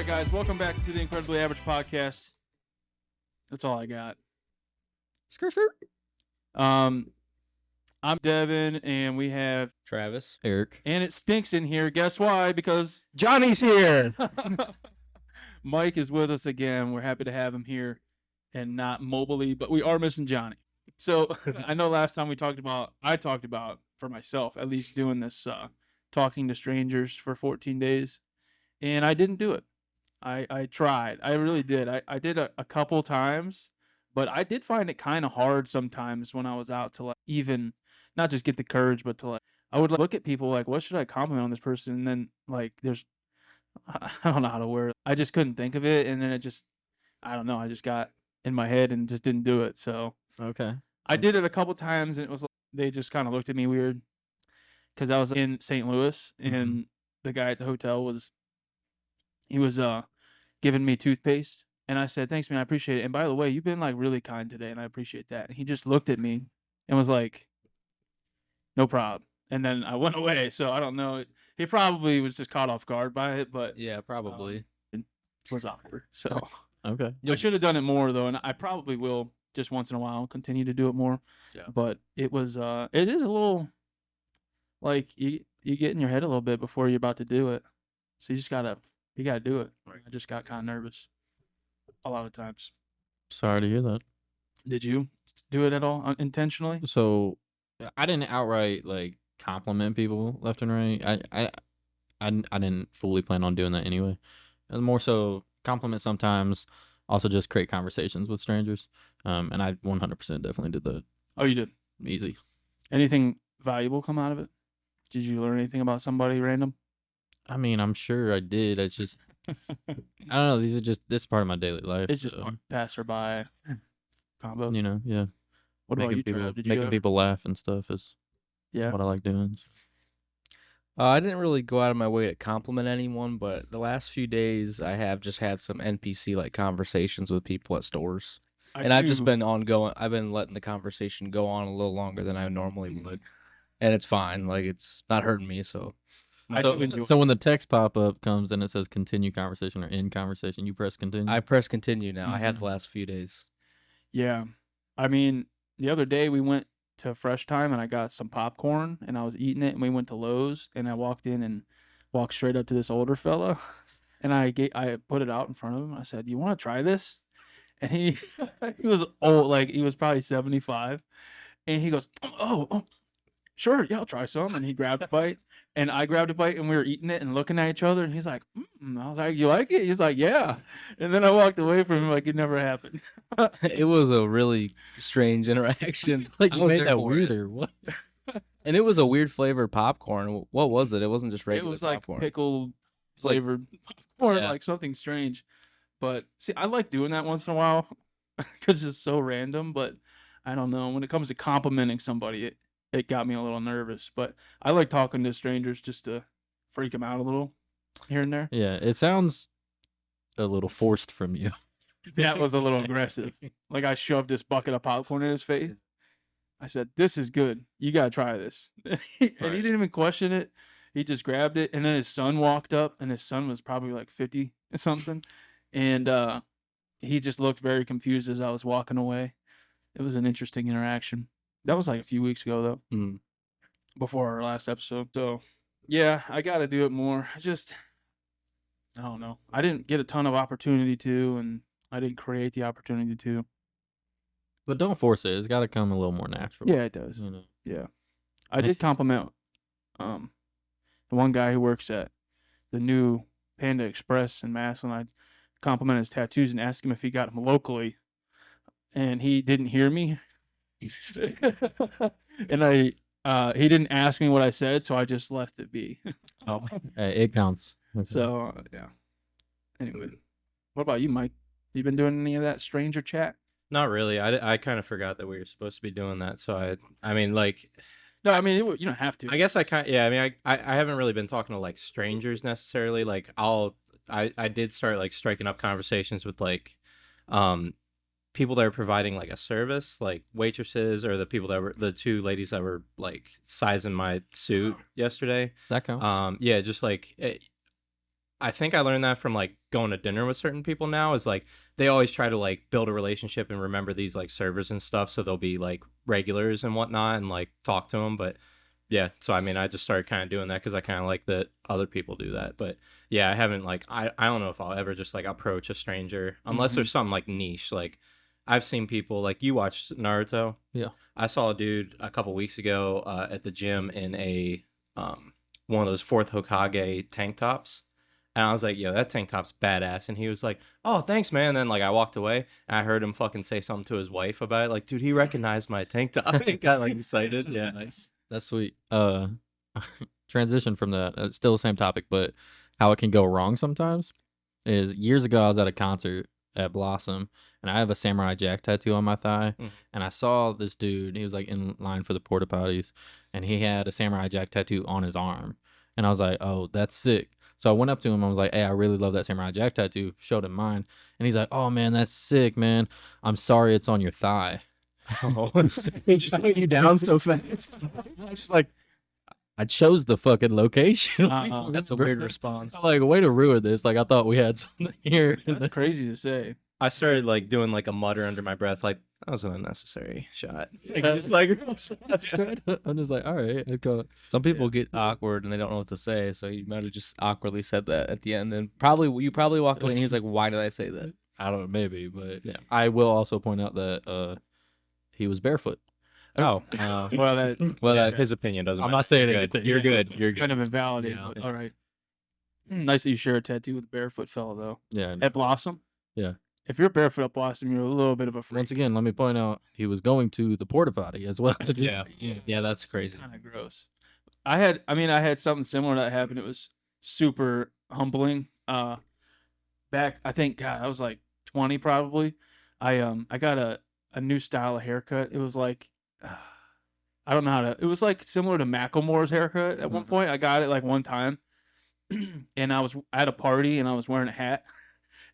guys, welcome back to the Incredibly Average Podcast. That's all I got. Skirt, skirt. I'm Devin, and we have Travis. Eric. and it stinks in here. Guess why? Because Johnny's here. Mike is with us again. We're happy to have him here, and not mobily, but we are missing Johnny. So I know last time I talked about for myself at least doing this talking to strangers for 14 days, and I didn't do it. I tried. I really did. I did a couple times, but I did find it kind of hard sometimes when I was out to even not just get the courage, but to I would look at people like, what should I compliment on this person? And then I don't know how to word it. I just couldn't think of it. And then I don't know. I just got in my head and just didn't do it. So Okay. I did it a couple times and it was they just kind of looked at me weird because I was in St. Louis and the guy at the hotel was giving me toothpaste, and I said, "Thanks, man, I appreciate it. And by the way, you've been really kind today, and I appreciate that." And he just looked at me and was like, "No problem." And then I went away. So I don't know. He probably was just caught off guard by it, but Yeah, probably. it was awkward. So Okay. I should have done it more though, and I probably will just once in a while continue to do it more. Yeah. But it is a little you get in your head a little bit before you're about to do it, so you gotta do it. Right. I just got kind of nervous a lot of times. Sorry to hear that. Did you do it at all intentionally? So I didn't outright compliment people left and right. I didn't fully plan on doing that anyway. And more so compliment sometimes, also just create conversations with strangers. And I 100% definitely did that. Oh, you did. Easy. Anything valuable come out of it? Did you learn anything about somebody random? I mean, I'm sure I did. It's just I don't know. This is part of my daily life. It's just so, passerby combo. yeah. What about you, people, Trev? Did you making ever- people laugh and stuff is Yeah. what I like doing. I didn't really go out of my way to compliment anyone, but the last few days I have just had some NPC conversations with people at stores. I've just been ongoing. I've been letting the conversation go on a little longer than I normally would. And it's fine. It's not hurting me, so So when the text pop-up comes and it says continue conversation or end conversation, you press continue? I press continue now. I had the last few days. Yeah. I mean, the other day we went to Fresh Time and I got some popcorn and I was eating it and we went to Lowe's and I walked in and walked straight up to this older fella and I put it out in front of him. I said, "You want to try this?" And he was old, he was probably 75. And he goes, "Oh, sure, yeah, I'll try some." And he grabbed a bite, and I grabbed a bite, and we were eating it and looking at each other. And he's like, I was like, "You like it?" He's like, "Yeah." And then I walked away from him like it never happened. It was a really strange interaction. You I was made there that for weird it. or what? And it was a weird flavored popcorn. What was it? It wasn't just It regular was like popcorn. pickle was like- flavored or Yeah. something strange. But see, I like doing that once in a while because it's so random. But I don't know, when it comes to complimenting somebody, it got me a little nervous. But I like talking to strangers just to freak them out a little here and there. Yeah, it sounds a little forced from you. That was a little aggressive. Like I shoved this bucket of popcorn in his face. I said, "This is good. You gotta try this." And he didn't even question it. He just grabbed it. And then his son walked up, and his son was probably like 50 or something. And he just looked very confused as I was walking away. It was an interesting interaction. That was like a few weeks ago though, before our last episode. So yeah, I gotta do it more. I don't know. I didn't get a ton of opportunity to, and I didn't create the opportunity to. But don't force it. It's got to come a little more natural. Yeah, it does. You know. Yeah. I did compliment the one guy who works at the new Panda Express in Massillon. I complimented his tattoos and asked him if he got them locally, and he didn't hear me. And he didn't ask me what I said, so I just left it be. It counts. So yeah. Anyway, what about you, Mike? You been doing any of that stranger chat? Not really. I kind of forgot that we were supposed to be doing that. So I mean, like, No, I mean you don't have to. I guess I mean, I haven't really been talking to strangers necessarily. Like I did start striking up conversations with people that are providing a service, like waitresses, or the people that were the two ladies that were sizing my suit yesterday. That counts. Yeah, just I think I learned that from like going to dinner with certain people now is like they always try to like build a relationship and remember these like servers and stuff. So they'll be like regulars and whatnot and like talk to them. But yeah, so I mean, I just started kind of doing that because I kind of like that other people do that. But yeah, I haven't like, I don't know if I'll ever just like approach a stranger unless there's something like niche. Like I've seen people like you watched Naruto. Yeah. I saw a dude a couple weeks ago at the gym in a one of those fourth Hokage tank tops. And I was like, yo, that tank top's badass. And he was like, oh, thanks, man. And then like I walked away and I heard him fucking say something to his wife about it. Like, dude, he recognized my tank top. He got like excited. Yeah. Nice. That's sweet. Transition from that. It's still the same topic, but how it can go wrong sometimes is years ago I was at a concert at Blossom and I have a Samurai Jack tattoo on my thigh. And I saw this dude, he was like in line for the porta potties and he had a Samurai Jack tattoo on his arm. And I was like, oh, that's sick. So I went up to him. I was like, hey, I really love that Samurai Jack tattoo. Showed him mine. And he's like, oh, man, that's sick, man. I'm sorry it's on your thigh. Oh, he just put you down so fast. I was just like, I chose the fucking location. That's a weird response. I'm like, way to ruin this. Like, I thought we had something here. That's crazy to say. I started like doing like a mutter under my breath, like that was an unnecessary shot. Like, just like I'm just like, all right. Let's go. Some people get awkward and they don't know what to say, so you might have just awkwardly said that at the end, and you probably walked away and he was like, "Why did I say that?" I don't know, maybe, but Yeah. I will also point out that he was barefoot. Oh, Well, his opinion doesn't. I'm matter. not saying You're anything. good. You're good. You're good. kind of invalid. Yeah. But all right. Nice that you share a tattoo with a barefoot fella, though. Yeah. At Blossom? Yeah. If you're barefoot at Blossom, you're a little bit of a freak. Once again, let me point out he was going to the porta potty as well. Yeah, that's crazy. Kind of gross. I had something similar that happened. It was super humbling. Back, I think, God, I was like 20 probably. I got a new style of haircut. It was like, I don't know how to. It was like similar to Macklemore's haircut at one point. I got it like one time, and I was at a party and I was wearing a hat.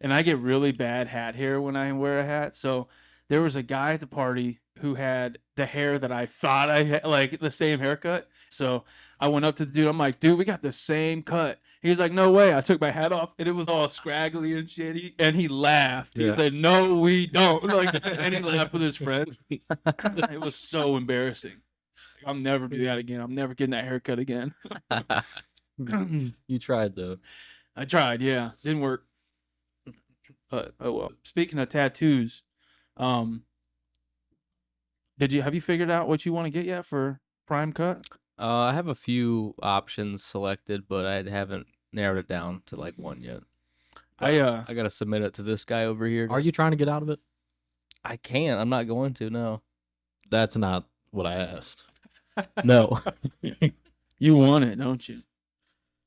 And I get really bad hat hair when I wear a hat. So there was a guy at the party who had the hair that I thought I had, like the same haircut. So I went up to the dude. I'm like, dude, we got the same cut. He was like, no way. I took my hat off and it was all scraggly and shitty. And he laughed. He Yeah. said, no, we don't. Like, and he laughed with his friend. It was so embarrassing. I'll never do that again. I'm never getting that haircut again. You tried though. I tried, yeah. Didn't work. But oh well. Speaking of tattoos, have you figured out what you want to get yet for Prime Cut? I have a few options selected, but I haven't narrowed it down to like one yet. I I gotta submit it to this guy over here. Are you trying to get out of it? I can't. I'm not going to. No. That's not what I asked. No. you want it, don't you?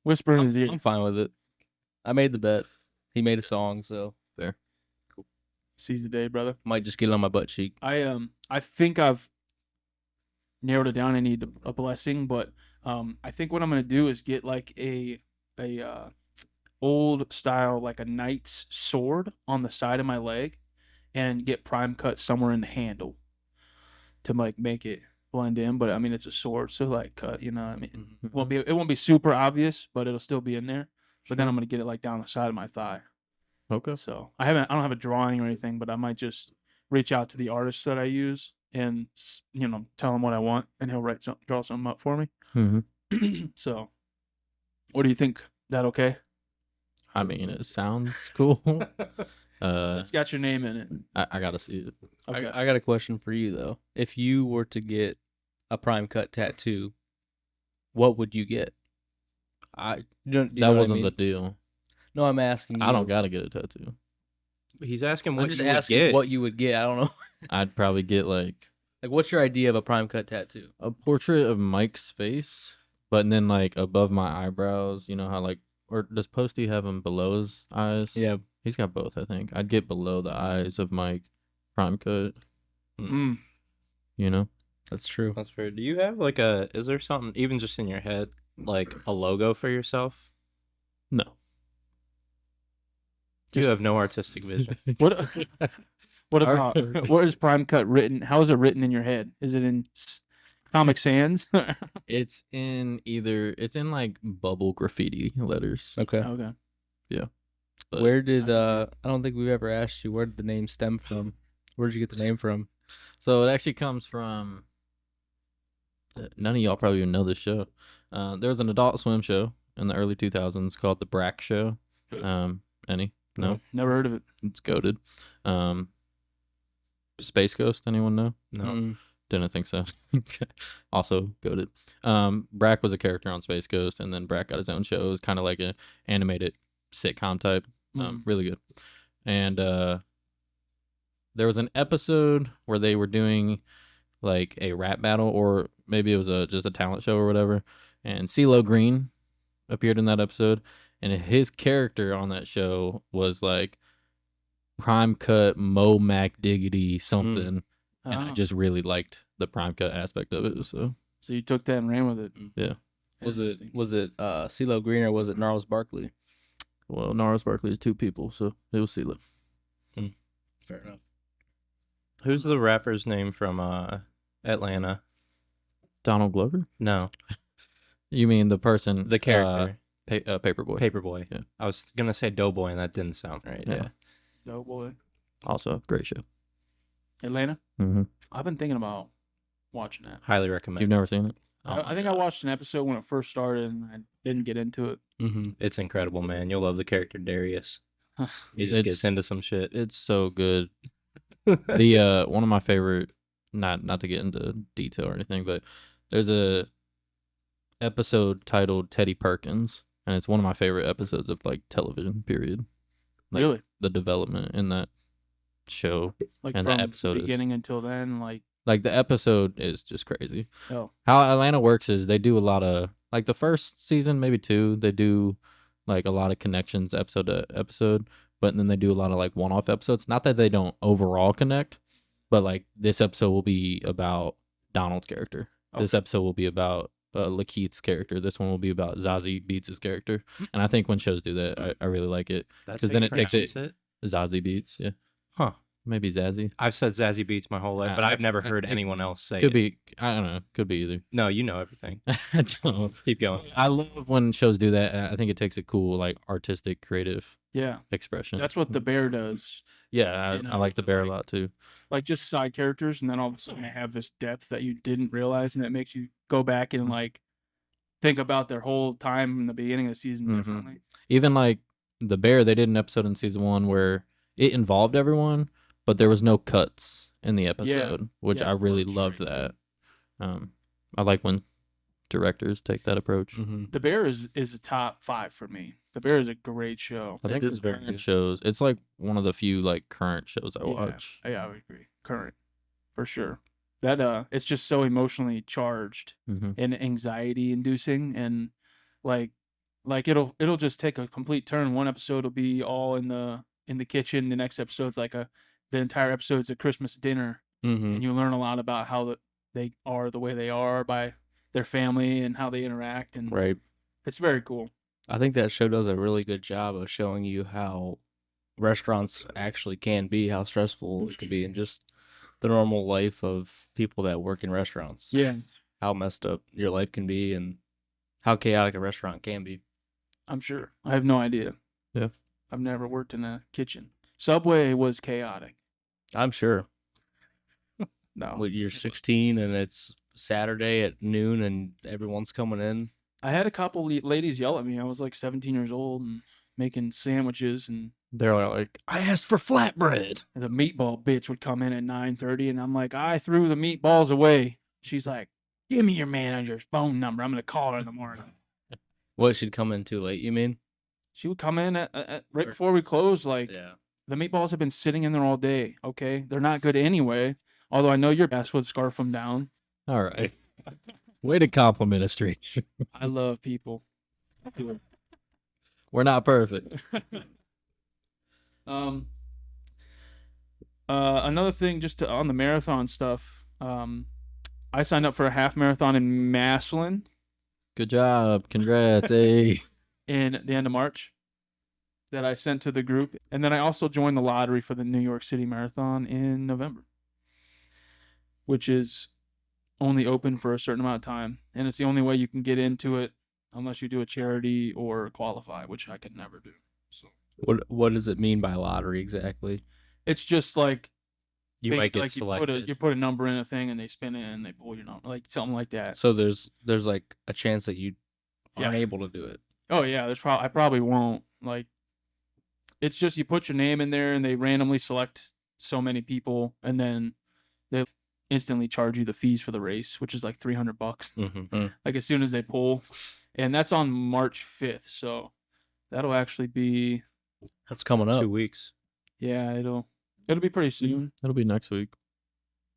Whisper in his ear. I'm fine with it. I made the bet. He made a song, so Seize the day, brother. might just get it on my butt cheek. I think I've narrowed it down. I need a blessing, but I think what I'm gonna do is get like a old style, like a knight's sword on the side of my leg, and get Prime Cut somewhere in the handle to like make it blend in. But I mean, it's a sword, so like cut. You know what I mean? It won't be super obvious, but it'll still be in there. But then I'm gonna get it like down the side of my thigh. Okay. So I don't have a drawing or anything, but I might just reach out to the artist that I use and tell him what I want, and he'll draw something up for me. Mm-hmm. So, what do you think? That okay? I mean, it sounds cool. It's got your name in it. I gotta see it. Okay. I got a question for you though. If you were to get a Prime Cut tattoo, what would you get? That know what I wasn't mean? the deal. No, I'm asking you. I don't gotta get a tattoo. He's asking I'm what just you would asking get. what you would get. I don't know. I'd probably get like What's your idea of a Prime Cut tattoo? a portrait of Mike's face, but then like above my eyebrows. You know how like, or does Posty have him below his eyes? Yeah. He's got both, I think. I'd get below the eyes of Mike, Prime Cut. Mm. You know. That's true. That's fair. Do you have like is there something even just in your head, like a logo for yourself? No. You have no artistic vision. What about what is Prime Cut written? How is it written in your head? Is it in Comic Sans? It's in like bubble graffiti letters. Okay. Okay. But Where did I don't think we've ever asked you where did the name stem from? Where did you get the name from? So it actually comes from. None of y'all probably even know this show. There was an Adult Swim show in the early 2000s called The Brack Show. Any? No, Never heard of it. it's goated. Space Ghost. Anyone know? No. Mm. Didn't think so. Also goated. Brack was a character on Space Ghost, and then Brack got his own show. It was kind of like a animated sitcom type. Really good. And there was an episode where they were doing like a rap battle, or maybe it was just a talent show or whatever. And CeeLo Green appeared in that episode, and his character on that show was like Prime Cut Mo Mac Diggity something. And I Oh. just really liked the Prime Cut aspect of it. So So you took that and ran with it. Yeah. Was Interesting. it CeeLo Green or was it Gnarls Barkley? well, Gnarls Barkley is two people, so it was CeeLo. Fair enough. Who's the rapper's name from Atlanta? Donald Glover? No, You mean the person? the character. Paperboy. Paperboy. Yeah. I was gonna say Doughboy, and that didn't sound right. Yeah. Yeah. Oh boy. Also, great show. Atlanta. Mm-hmm. I've been thinking about watching that. Highly recommend. You've never seen it? I think I watched an episode when it first started and I didn't get into it. Mm-hmm. It's incredible, man. You'll love the character Darius. He just It's- gets into some shit. It's so good. The one of my favorite, not to get into detail or anything, but there's a episode titled Teddy Perkins, and it's one of my favorite episodes of like television. Period. Like, Really? the development in that show, Like and from that episode the is- beginning until then, like like the episode is just crazy. oh How Atlanta works is they do a lot of like the first season, maybe two, they do like a lot of connections episode to episode, but then they do a lot of like one-off episodes. Not that they don't overall connect, but like this episode will be about Donald's character. This Okay. episode will be about Lakeith's character. This one will be about Zazie Beetz' character. And I think when shows do that, I really like it. That's 'Cause how then you it takes pronounce it. Zazie Beetz, yeah, Huh. maybe Zazie. I've said Zazie Beats my whole life, but I've never heard it anyone else say Could it. be, I don't know, could be either. No, you know everything. I don't. Keep going. I love when shows do that. I think it takes a cool, like, artistic, creative yeah. expression. That's what the bear does. Yeah, you know, I like the bear a like- lot too. Like just side characters, and then all of a sudden they have this depth that you didn't realize, and it makes you go back and like think about their whole time in the beginning of the season Mhm. differently. Even like the bear, they did an episode in season 1 where it involved everyone, but there was no cuts in the episode, which Yeah. I really loved that. I like when directors take that approach. Mm-hmm. The Bear is a top 5 for me. The Bear is a great show. I think is the very current good. shows. It's like one of the few like current shows I watch. Yeah, I would agree. Current, for sure. That it's just so emotionally charged Mm-hmm. and anxiety inducing, and like it'll just take a complete turn. One episode will be all in the kitchen. The next episode's like the entire episode's a Christmas dinner, Mm-hmm. and you learn a lot about how they are the way they are by their family and how they interact, and Right. it's very cool. I think that show does a really good job of showing you how restaurants actually can be, how stressful it can be, and just the normal life of people that work in restaurants. Yeah, How messed up your life can be and how chaotic a restaurant can be. I'm sure. I have no idea. Yeah. I've never worked in a kitchen. Subway was chaotic. I'm sure. No. When you're 16 and it's Saturday at noon and everyone's coming in. I had a couple ladies yell at me. I was like 17 years old and making sandwiches, and They're like, I asked for flatbread. the meatball bitch would come in at 9:30, and I'm like, I threw the meatballs away. She's like, give me your manager's phone number. I'm going to call her in the morning. What, she'd come in too late, you mean? She would come in at right before we closed, like, Yeah. the meatballs have been sitting in there all day, okay? They're not good anyway, although I know your best would scarf them down. All right. Way to compliment a stranger. I love people. We're not perfect. Another thing, just on the marathon stuff, I signed up for a half marathon in Massillon Good job. Congrats. Hey. in the end of March that I sent to the group. And then I also joined the lottery for the New York City Marathon in November, which is only open for a certain amount of time. And it's the only way you can get into it unless you do a charity or qualify, which I could never do. So What does it mean by lottery exactly? it's just like You might get like selected. you put a number in a thing and they spin it and they pull your number, like something like that. So there's like a chance that you Yeah. aren't able to do it. Oh yeah, I probably won't. Like it's just you put your name in there and they randomly select so many people and then they instantly charge you the fees for the race, which is like $300. Mhm. Like as soon as they pull, and that's on March 5th. So that'll actually be That's coming up. 2 weeks. yeah, it'll be pretty soon. It'll be next week.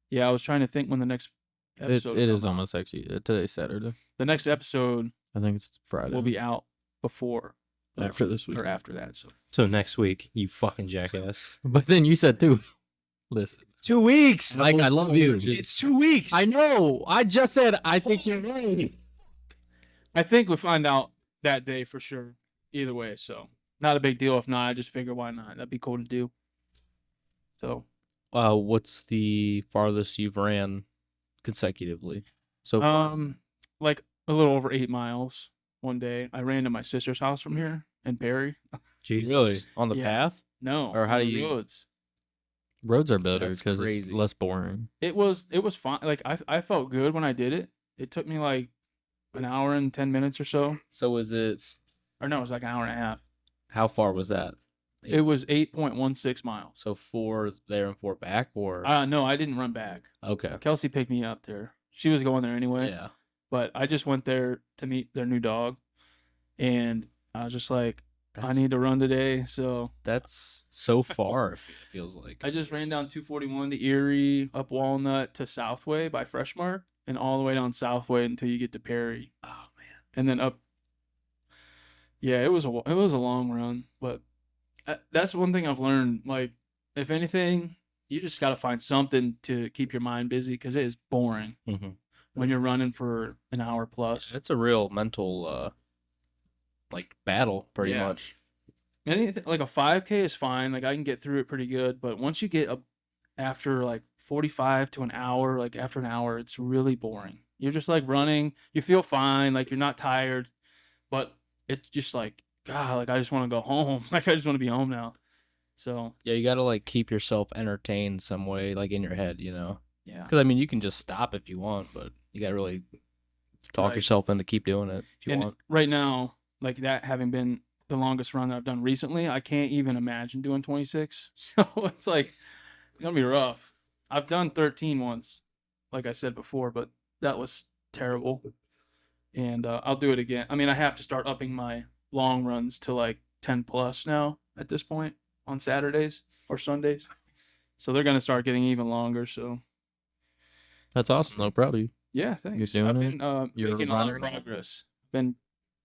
Yeah, I was trying to think when the next episode. It will is come out. almost actually today's Saturday. The next episode I think it's Friday. will be out before after this week. or after that. So So next week, you fucking jackass. But then you said too. Listen, 2 weeks. Mike, I love you. It's 2 weeks. I know. I just said I think you're right. I think we'll find out that day for sure. Either way, so not a big deal. If not, I just figure why not? That'd be cool to do. So What's the farthest you've ran consecutively? So like a little over 8 miles one day. I ran to my sister's house from here in Perry. Jesus. really on the Yeah. path? No, Or how on do the you- roads? Roads are better That's because it's crazy. less boring. It was fine. Like I felt good when I did it. It took me like an hour and 10 minutes or so. So is it? Or no, it was like an hour and a half. How far was that? It was 8.16 miles. So 4 there and 4 back, or No, I didn't run back. okay, Kelsey picked me up there. She was going there anyway. yeah. But I just went there to meet their new dog. And I was just like, I That's- need to run today. So That's so far. It feels like. I just ran down 241 to Erie, up Walnut to Southway by Freshmark, and all the way down Southway until you get to Perry. Oh man. And then up. Yeah, it was a long run, but that's one thing I've learned. Like, if anything, you just got to find something to keep your mind busy because it is boring Mhm. when you're running for an hour plus. It's a real mental like battle, pretty Yeah. much. Anything like a 5K is fine. Like I can get through it pretty good, but once you get up after like 45 to an hour, like after an hour, it's really boring. You're just like running. You feel fine, like you're not tired, but it's just like God. Like I just want to go home. Like I just want to be home now. So Yeah, you got to like keep yourself entertained some way, like in your head, you know. yeah, Because I mean, you can just stop if you want, but you got to really talk Right. yourself into keep doing it if you and want. right now, like that having been the longest run that I've done recently, I can't even imagine doing 26. So it's like it's gonna be rough. I've done 13 once, like I said before, but that was terrible. And I'll do it again. I mean, I have to start upping my long runs to like 10 plus now at this point on Saturdays or Sundays. So they're gonna start getting even longer. So That's awesome. though. Proud of you. yeah, thanks. doing I've it? been You're making a lot of running? progress. Been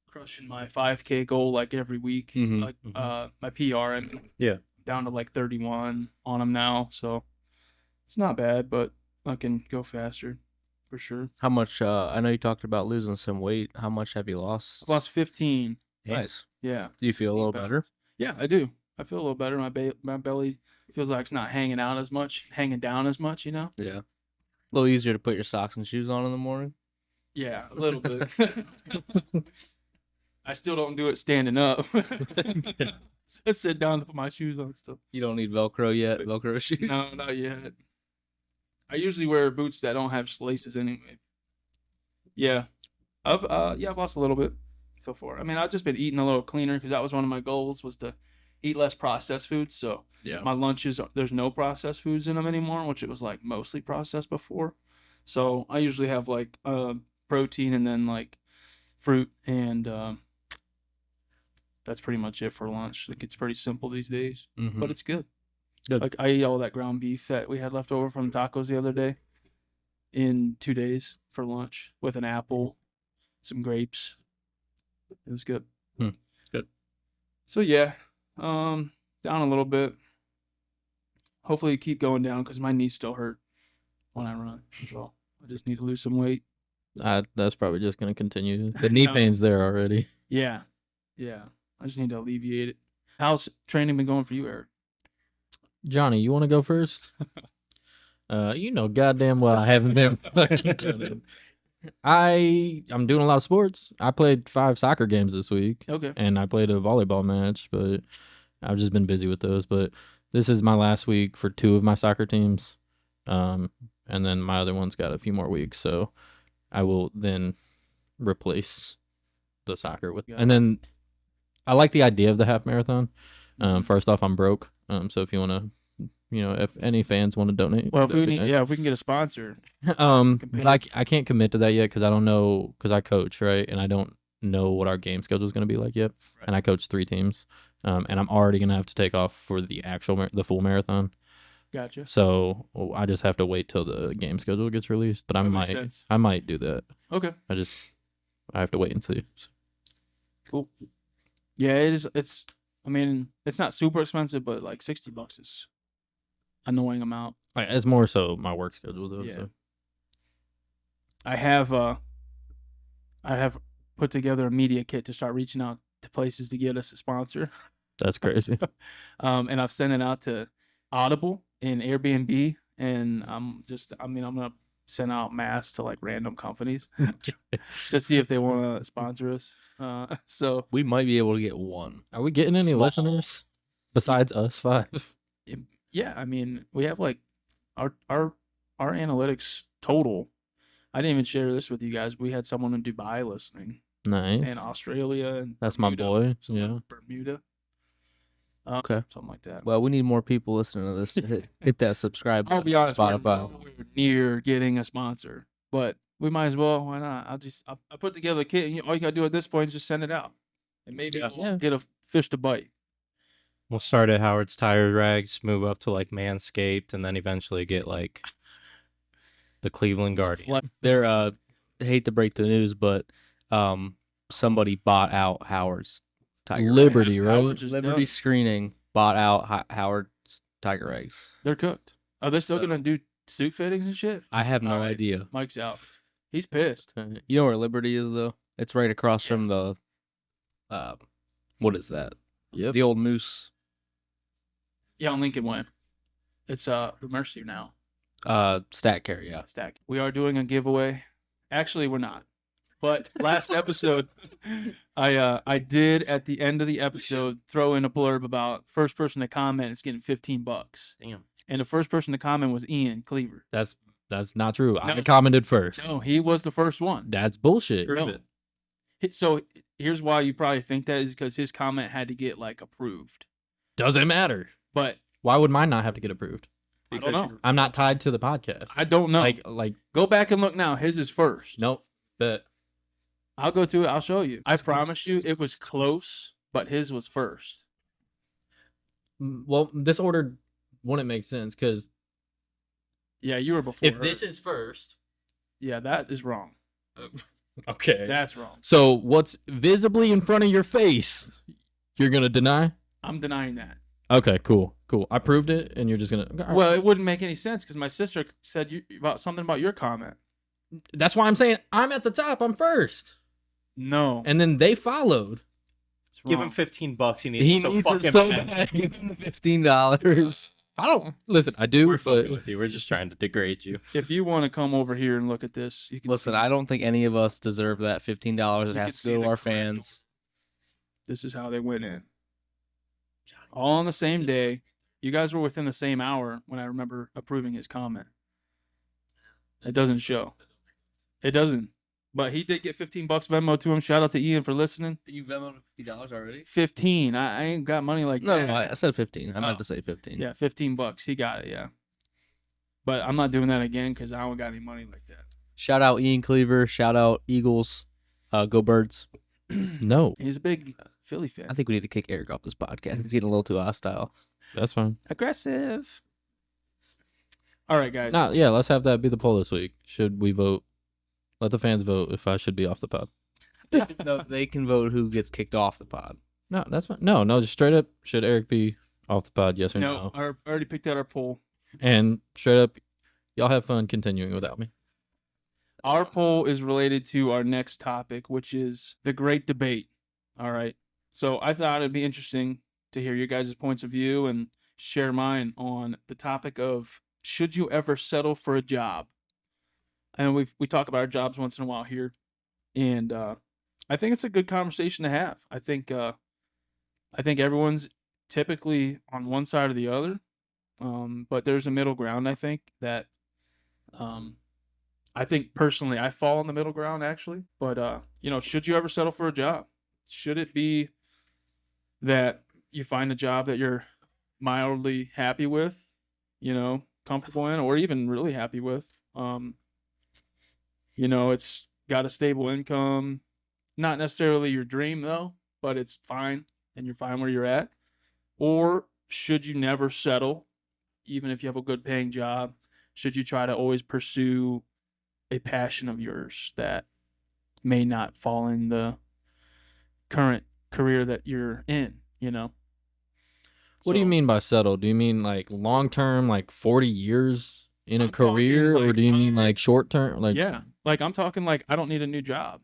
crushing my 5K goal like every week. Mhm. Like my PR, and Yeah. down to like 31 on them now. So it's not bad, but I can go faster for sure. How much? I know you talked about losing some weight. How much have you lost? I've lost 15. Nice. Yeah, Do you feel a little 15 better? yeah, I do. I feel a little better. My belly feels like it's not hanging down as much. You know? Yeah. A little easier to put your socks and shoes on in the morning. Yeah, a little bit. I still don't do it standing up. I sit down to put my shoes on still. You don't need Velcro yet. Velcro shoes. No, not yet. I usually wear boots that don't have laces anyway. Yeah, I've lost a little bit so far. I mean, I've just been eating a little cleaner because that was one of my goals was to eat less processed foods. So Yeah. my lunches, there's no processed foods in them anymore, which it was like mostly processed before. So I usually have like protein and then like fruit and that's pretty much it for lunch. Like it's pretty simple these days, Mhm. but it's good. Good. Like I ate all that ground beef that we had left over from tacos the other day in 2 days for lunch with an apple, some grapes. It was good. Good. So yeah, down a little bit. Hopefully keep going down because my knees still hurt when I run. So I just need to lose some weight. That's probably just going to continue. The knee No. pain's there already. Yeah. I just need to alleviate it. How's training been going for you, Eric? Johnny, you want to go first? You know goddamn well I haven't been fucking doing it. I'm doing a lot of sports. I played 5 soccer games this week, Okay. and I played a volleyball match, but I've just been busy with those. But this is my last week for 2 of my soccer teams, and then my other one's got a few more weeks, so I will then replace the soccer with. Yeah. And then I like the idea of the half marathon. First off, I'm broke, so if you want to, if any fans want to donate, Well, if we that'd be need, nice. yeah, if we can get a sponsor, But I competitive. can't commit to that yet because I don't know, because I coach, right, and I don't know what our game schedule is going to be like yet. Right. And I coach 3 teams, and I'm already going to have to take off for the the full marathon. Gotcha. So I just have to wait till the game schedule gets released. But That makes sense. I might do that. Okay. I have to wait and see. Cool. Yeah, it is. I mean, it's not super expensive, but like $60 is annoying amount. It's more so my work schedule though. Yeah. So. I have put together a media kit to start reaching out to places to get us a sponsor. That's crazy. And I've sent it out to Audible and Airbnb, and I'm gonna send out mass to like random companies to see if they want to sponsor us. So We might be able to get one. Are we getting any listeners besides us 5? yeah, I mean, we have like our analytics total. I didn't even share this with you guys. We had someone in Dubai listening, Nice. and Australia, and That's my boy. Yeah. Bermuda. Okay. Something like that. Well, we need more people listening to this to hit that subscribe I'll button be on honest, we're Spotify. nowhere near getting a sponsor, but we might as well. Why not? I put together a kit, and all you gotta do at this point is just send it out, and maybe we'll get a fish to bite. We'll start at Howard's Tire Rags, move up to like Manscaped, and then eventually get like the Cleveland Guardian. They're I hate to break the news, but somebody bought out Howard's Tiger Liberty, Eggs. right? Howard's just Liberty done. Screening bought out Howard's Tiger Eggs. They're cooked. Are they still So- gonna do suit fittings and shit? I have no All right. idea. Mike's out. He's pissed. You know where Liberty is though? It's right across from the what is that? Yep. The old Moose Yeah, on Lincoln Way. It's the Mercy now. stat carry, yeah. Stack. We are doing a giveaway. Actually, we're not. But last episode, I did at the end of the episode throw in a blurb about first person to comment is getting $15. Damn. And the first person to comment was Ian Cleaver. That's not true. I No. commented first. No, he was the first one. That's bullshit. No. it. So here's why you probably think that is because his comment had to get like approved. Doesn't matter. But Why would mine not have to get approved? I don't know. I'm not tied to the podcast. I don't know. Like Go back and look now. His is first. nope. But I'll go to it. I'll show you. I promise you it was close, but his was first. well, this order wouldn't make sense because Yeah, you were before. if this is first, Yeah, that is wrong. okay. That's wrong. So what's visibly in front of your face, you're gonna deny? I'm denying that. Okay, cool. I proved it, and you're just gonna. Well, it wouldn't make any sense because my sister said about something about your comment. That's why I'm saying I'm at the top. I'm first, No, and then they followed. it's Give wrong. him $15. He needs it so fucking bad. Give him the $15. I don't listen. I do, We're but fucking with you. We're just trying to degrade you. If you want to come over here and look at this, you can Listen, see. I don't think any of us deserve that $15. It You has can to see go to the our correct fans. This is how they went in. All on the same day. You guys were within the same hour when I remember approving his comment. It doesn't show. It doesn't. But he did get $15 Venmo to him. Shout out to Ian for listening. You Venmoed $50 already? 15. I ain't got money like No, that. no, I said 15. I Oh. meant to say 15. Yeah, $15. He got it. Yeah. But I'm not doing that again because I don't got any money like that. Shout out Ian Cleaver. Shout out Eagles. Go Birds. no, He's a big Philly fan. I think we need to kick Eric off this podcast. He's getting a little too hostile. that's fine. Aggressive. All right, guys. No, yeah, let's have that be the poll this week. Should we vote? Let the fans vote if I should be off the pod. No, they can vote who gets kicked off the pod. No, that's fine. No, just straight up. Should Eric be off the pod? Yes or No, no? I already picked out our poll. And straight up, y'all have fun continuing without me. Our poll is related to our next topic, which is the great debate. All right. So I thought it'd be interesting to hear your guys' points of view and share mine on the topic of should you ever settle for a job? and we talk about our jobs once in a while here, and I think it's a good conversation to have. I think everyone's typically on one side or the other, but there's a middle ground. I think that um, I think personally I fall in the middle ground actually. But should you ever settle for a job? Should it be that you find a job that you're mildly happy with, comfortable in, or even really happy with? It's got a stable income, not necessarily your dream though, but it's fine and you're fine where you're at. Or should you never settle, even if you have a good paying job? Should you try to always pursue a passion of yours that may not fall in the current career that you're in, What do you So, mean by settle? Do you mean like long term, like 40 years in a I'm talking, career, or like, do you mean like short term? Like, yeah, like I'm talking like I don't need a new job.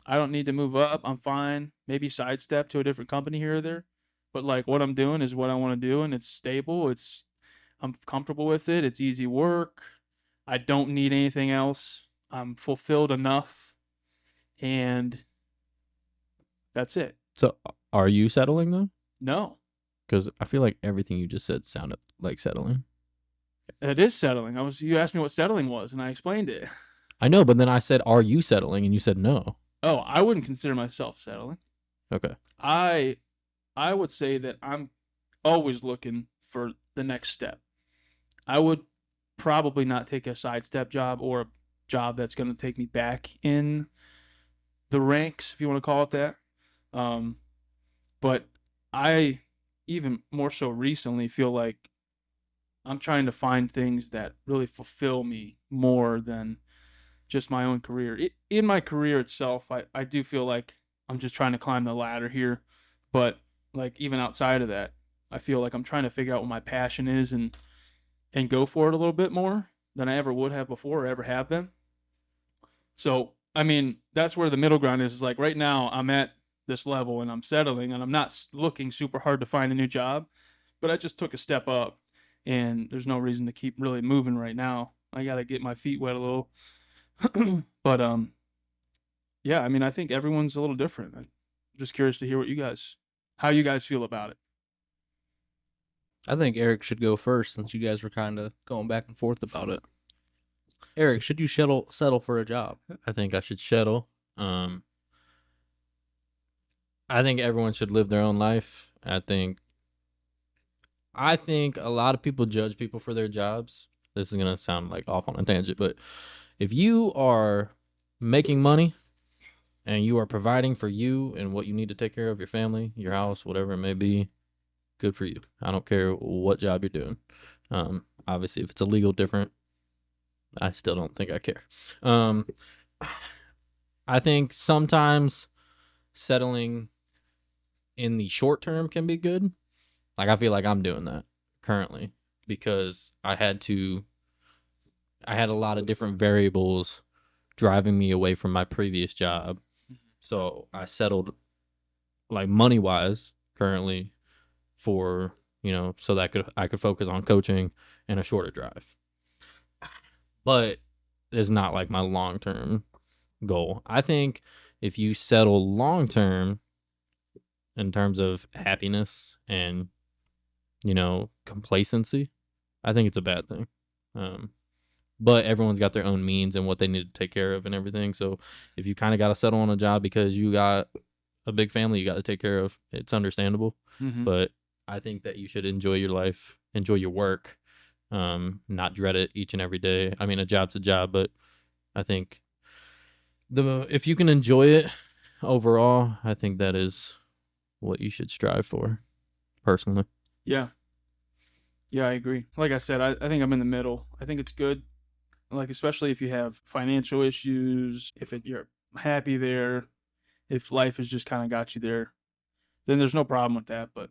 I don't need to move up. I'm fine. Maybe sidestep to a different company here or there. But like what I'm doing is what I want to do and it's stable. I'm comfortable with it. It's easy work. I don't need anything else. I'm fulfilled enough and that's it. so are you settling though? No. Because I feel like everything you just said sounded like settling. It is settling. You asked me what settling was and I explained it. I know, but then I said, "Are you settling?" And you said no. Oh, I wouldn't consider myself settling. Okay. I would say that I'm always looking for the next step. I would probably not take a sidestep job or a job that's going to take me back in the ranks, if you want to call it that. But I, even more so recently, feel like I'm trying to find things that really fulfill me more than just my own career. In my career itself, I do feel like I'm just trying to climb the ladder here. But like even outside of that, I feel like I'm trying to figure out what my passion is and go for it a little bit more than I ever would have before or ever have been. So, I mean, that's where the middle ground is like right now I'm at this level and I'm settling and I'm not looking super hard to find a new job, but I just took a step up and there's no reason to keep really moving right now. I got to get my feet wet a little. But yeah, I mean, I think everyone's a little different. I'm just curious to hear how you guys feel about it. I think Eric should go first since you guys were kind of going back and forth about it. Eric, should you settle for a job? I think I should settle. I think everyone should live their own life. I think a lot of people judge people for their jobs. This is gonna sound like off on a tangent, but if you are making money and you are providing for you and what you need to take care of, your family, your house, whatever it may be, good for you. I don't care what job you're doing. Obviously, if it's illegal, different. I still don't think I care. I think sometimes settling in the short term can be good. Like I feel like I'm doing that currently because I had a lot of different variables driving me away from my previous job. So I settled like money wise currently for, so that I could focus on coaching and a shorter drive. But it's not like my long-term goal. I think if you settle long-term in terms of happiness and, complacency, I think it's a bad thing. But everyone's got their own means and what they need to take care of and everything. So if you kind of got to settle on a job because you got a big family you got to take care of, it's understandable. Mm-hmm. But I think that you should enjoy your life, enjoy your work, not dread it each and every day. I mean, a job's a job, but I think if you can enjoy it overall, I think that is what you should strive for, personally. Yeah. Yeah, I agree. Like I said, I think I'm in the middle. I think it's good. Like, especially if you have financial issues, you're happy there, if life has just kind of got you there, then there's no problem with that. But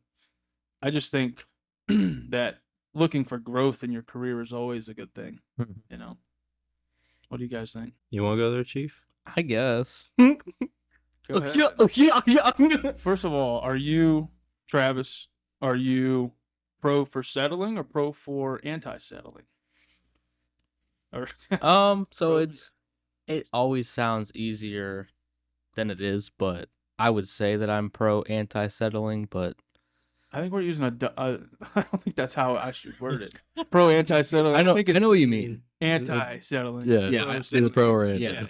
I just think that looking for growth in your career is always a good thing. What do you guys think? You want to go there, Chief? I guess. Go ahead. Yeah. First of all, Travis, are you pro for settling or pro for anti-settling? Or So Pro- it always sounds easier than it is, but I would say that I'm pro anti-settling, but I think we're using I don't think that's how I should word it. Pro anti-settling. I know think I it's know what you mean. anti-settling. Yeah, Yeah, Pro I- see the pro or settling. anti. Yeah.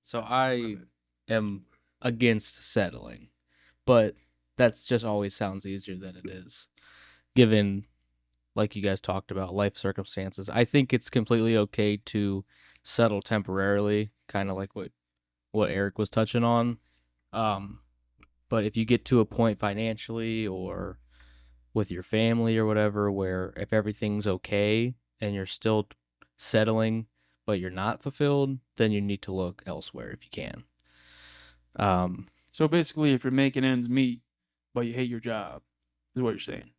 So I am against settling, but that's just always sounds easier than it is, given like you guys talked about life circumstances. I think it's completely okay to settle temporarily, kind of like what Eric was touching on. Um, but if you get to a point financially or with your family or whatever, where if everything's okay and you're still settling, but you're not fulfilled, then you need to look elsewhere if you can. So basically, if you're making ends meet, but you hate your job, is what you're saying.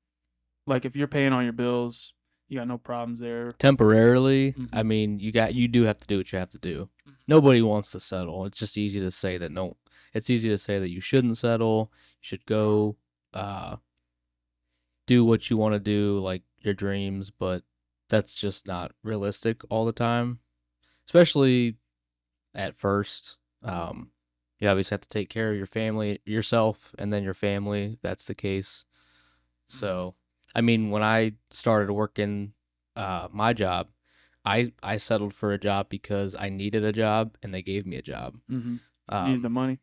Like if you're paying all your bills, you got no problems there. Temporarily, I Mhm. mean, you do have to do what you have to do. Mhm. Nobody wants to settle. It's just easy to say that no. It's easy to say that you shouldn't settle. You should go do what you want to do, like your dreams, but that's just not realistic all the time, especially at first. You obviously have to take care of your family, yourself, and then your family, if that's the case. So, I mean, when I started working my job, I settled for a job because I needed a job and they gave me a job. Mm-hmm. You need the money.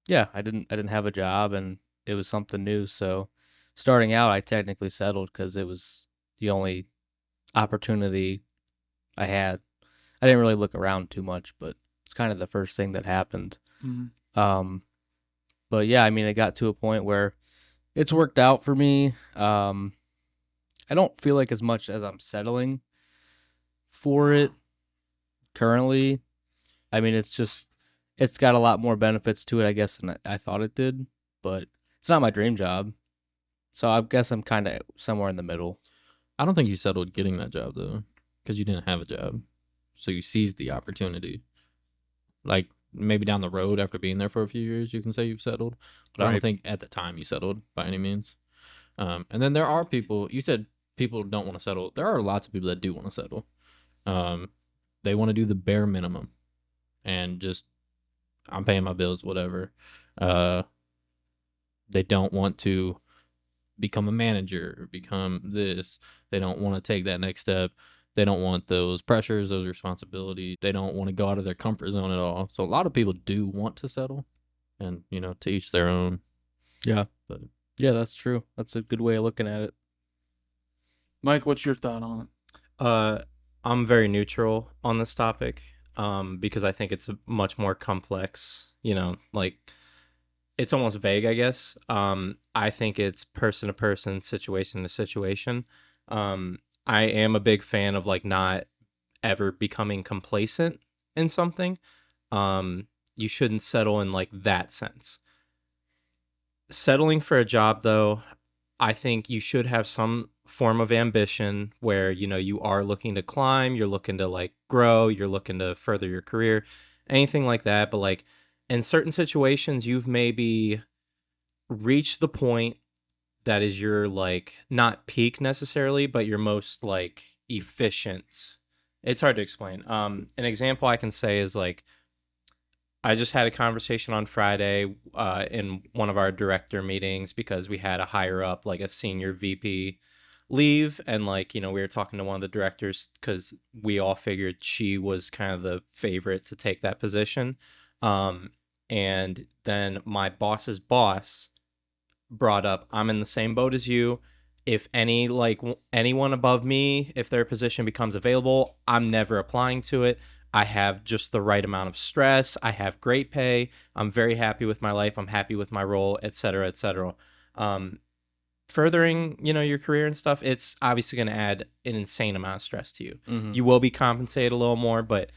Yeah, I didn't have a job and it was something new. So, starting out, I technically settled because it was the only opportunity I had. I didn't really look around too much, but it's kind of the first thing that happened. Mm-hmm. But yeah, I mean, it got to a point where it's worked out for me. I don't feel like as much as I'm settling for it currently. I mean, it's got a lot more benefits to it, I guess, than I thought it did. But it's not my dream job, so I guess I'm kind of somewhere in the middle. I don't think you settled getting that job though, because you didn't have a job, so you seized the opportunity. Like maybe down the road after being there for a few years, you can say you've settled, but I don't Right. think at the time you settled by any means. And then there are people. You said people don't want to settle. There are lots of people that do want to settle. Um, they want to do the bare minimum, and just I'm paying my bills, whatever. Uh, they don't want to become a manager or become this. They don't want to take that next step. They don't want those pressures, those responsibilities. They don't want to go out of their comfort zone at all. So a lot of people do want to settle, and to each their own. Yeah. But Yeah, that's true. That's a good way of looking at it. Mike, what's your thought on it? I'm very neutral on this topic, because I think it's much more complex. Like it's almost vague, I guess. I think it's person to person, situation to situation. I am a big fan of like not ever becoming complacent in something. You shouldn't settle in like that sense. Settling for a job, though, I think you should have some form of ambition where you are looking to climb, you're looking to like grow, you're looking to further your career, anything like that. But like in certain situations, you've maybe reached the point that is your like not peak necessarily, but your most like efficient. It's hard to explain. An example I can say is like I just had a conversation on Friday in one of our director meetings because we had a higher up, like a senior VP, leave. And, like, we were talking to one of the directors because we all figured she was kind of the favorite to take that position. And then my boss's boss brought up, I'm in the same boat as you. If anyone above me, if their position becomes available, I'm never applying to it. I have just the right amount of stress. I have great pay. I'm very happy with my life. I'm happy with my role, et cetera, et cetera. Furthering, your career and stuff, it's obviously going to add an insane amount of stress to you. Mm-hmm. You will be compensated a little more, but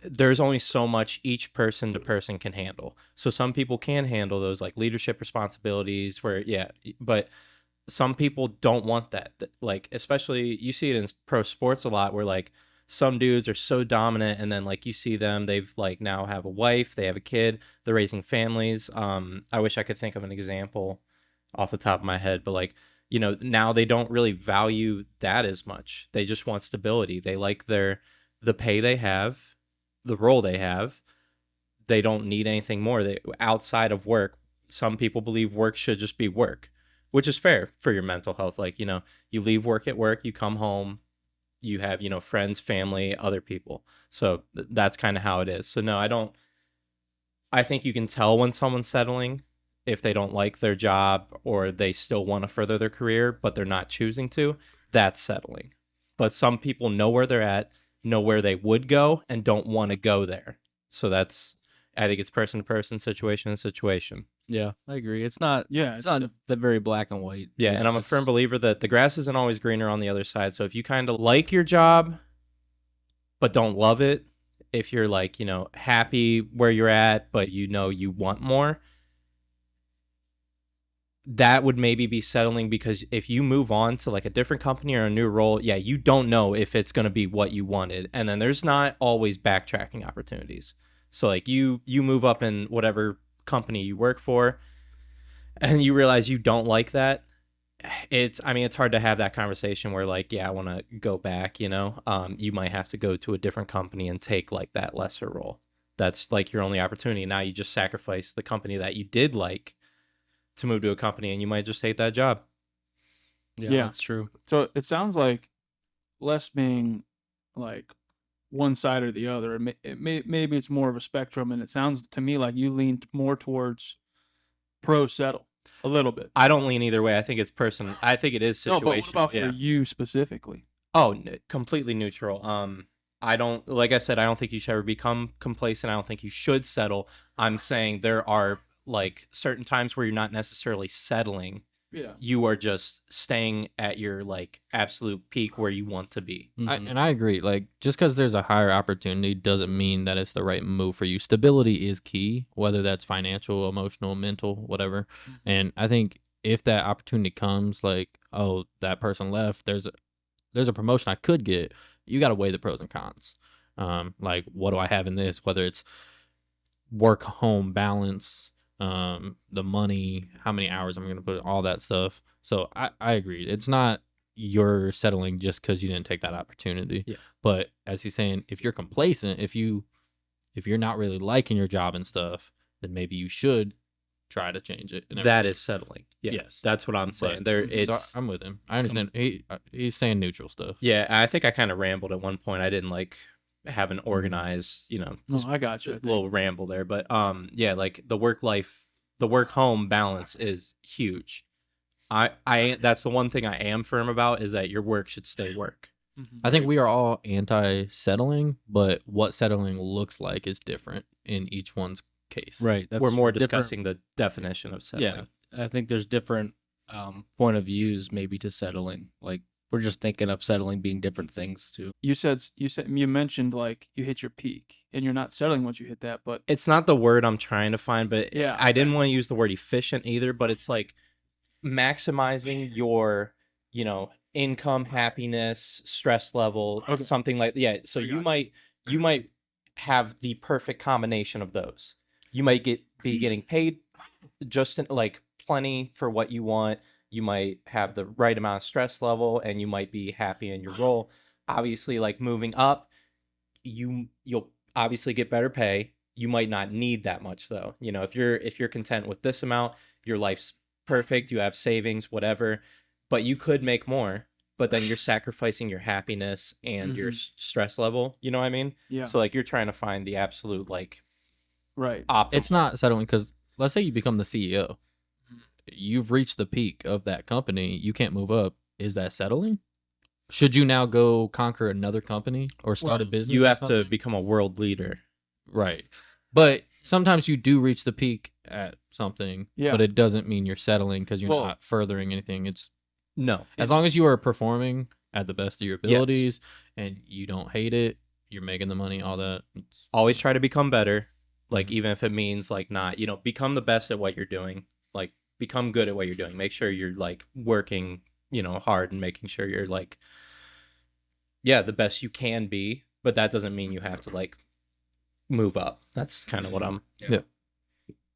there's only so much each person to person can handle. So some people can handle those like leadership responsibilities where, yeah, but some people don't want that. Like, especially you see it in pro sports a lot where like some dudes are so dominant and then like you see them, they've like now have a wife, they have a kid, they're raising families. I wish I could think of an example off the top of my head, but like, now they don't really value that as much. They just want stability. They like the pay they have, the role they have. They don't need anything more. They outside of work. Some people believe work should just be work, which is fair for your mental health. Like, you leave work at work, you come home, you have, friends, family, other people. So that's kind of how it is. So no, I think you can tell when someone's settling if they don't like their job or they still want to further their career, but they're not choosing to. That's settling. But some people know where they're at, know where they would go, and don't want to go there. So I think it's person to person, situation to situation. Yeah, I agree. It's not the that very black and white. Yeah, and I'm a firm believer that the grass isn't always greener on the other side. So if you kind of like your job but don't love it, if you're like, happy where you're at, but you want more, that would maybe be settling, because if you move on to like a different company or a new role, yeah, you don't know if it's going to be what you wanted. And then there's not always backtracking opportunities. So like you move up in whatever company you work for and you realize you don't like that. It's hard to have that conversation where like, yeah, I want to go back, you might have to go to a different company and take like that lesser role. That's like your only opportunity. Now you just sacrifice the company that you did like to move to a company, and you might just hate that job. Yeah, that's true. So it sounds like less being like one side or the other. Maybe it's more of a spectrum, and it sounds to me like you lean more towards pro settle a little bit. I don't lean either way. I think it's I think it is situational. No, but what about for you specifically? Oh, completely neutral. I don't, like I said, I don't think you should ever become complacent. I don't think you should settle. I'm saying there are like certain times where you're not necessarily settling. Yeah. You are just staying at your like absolute peak where you want to be. And I agree. Like, just because there's a higher opportunity doesn't mean that it's the right move for you. Stability is key, whether that's financial, emotional, mental, whatever. And I think if that opportunity comes, like, oh, that person left, there's a promotion I could get. You got to weigh the pros and cons. Like, what do I have in this? Whether it's work home balance, the money, how many hours I'm going to put, all that stuff. So I agree. It's not you're settling just because you didn't take that opportunity. Yeah. But as he's saying, if you're complacent, if you're not really liking your job and stuff, then maybe you should try to change it. That is settling. Yeah, yes, that's what I'm saying. I'm with him. I understand. He's saying neutral stuff. Yeah, I think I kind of rambled at one point. I didn't like have an organized, No, I got you. little ramble there, but yeah, like the work home balance is huge. I that's the one thing I am firm about, is that your work should stay work. I think we are all anti-settling, but what settling looks like is different in each one's case. Right. We're more discussing the definition of settling. Yeah, I think there's different point of views maybe to settling. Like, we're just thinking of settling being different things too. You mentioned like you hit your peak and you're not settling once you hit that, but It's not the word I'm trying to find, but Yeah, I didn't want to use the word efficient either, but it's like maximizing your, income, happiness, stress level, Okay. something like, yeah. So I you got might have the perfect combination of those. You might be getting paid just like plenty for what you want. You might have the right amount of stress level, and you might be happy in your role. Obviously, like moving up, you'll obviously get better pay. You might not need that much though. If you're content with this amount, your life's perfect. You have savings, whatever, but you could make more. But then you're sacrificing your happiness and your stress level. You know what I mean? yeah, So like you're trying to find the absolute like right. optimal. It's not settling because let's say you become the CEO. You've reached the peak of that company. You can't move up. Is that settling? Should you now go conquer another company or start a business? You or have to something? become a world leader. Right. But sometimes you do reach the peak at something, Yeah. but it doesn't mean you're settling because you're Well- not furthering anything. It's No. as long as you are performing at the best of your Yes. abilities and you don't hate it, you're making the money, all that. Always try to become better. Like Mhm. even if it means like not, become the best at what you're doing. Like become good at what you're doing. Make sure you're like working, hard, and making sure you're like, yeah, the best you can be. But that doesn't mean you have to like move up. That's kind of what I'm.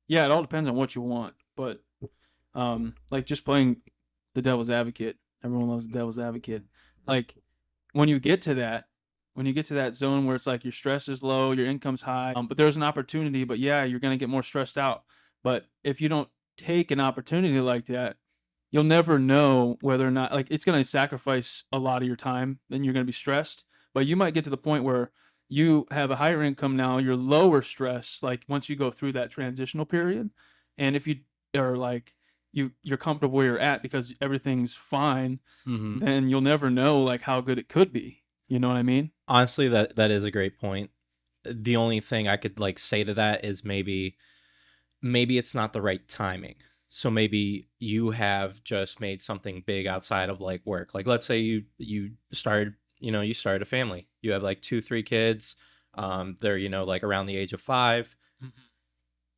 Yeah, it all depends on what you want, but like just playing the devil's advocate. Everyone loves the devil's advocate. Like when you get to that, when you get to that zone where it's like your stress is low, your income's high, but there's an opportunity, but yeah, you're going to get more stressed out. But if you don't take an opportunity like that, you'll never know whether or not, like, it's going to sacrifice a lot of your time. Then you're going to be stressed, but you might get to the point where you have a higher income now, you're lower stress, like once you go through that transitional period. And if you are like, you're comfortable where you're at because everything's fine, then you'll never know like how good it could be. You know what I mean? Honestly, that is a great point. The only thing I could like say to that is maybe it's not the right timing. So maybe you have just made something big outside of like work. Like let's say you started a family. You have like 2-3 kids. They're like around the age of 5.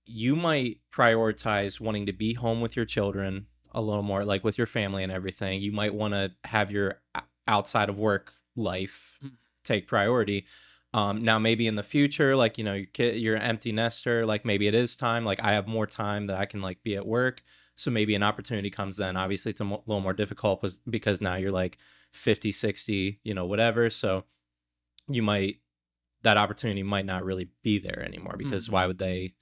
You might prioritize wanting to be home with your children a little more, like with your family and everything. You might want to have your outside of work life take priority. Now maybe in the future, like you're an empty nester, like maybe it is time, like I have more time that I can like be at work, so maybe an opportunity comes then. Obviously it's a little more difficult because now you're like 50, 60, whatever, so that opportunity might not really be there anymore, because why would they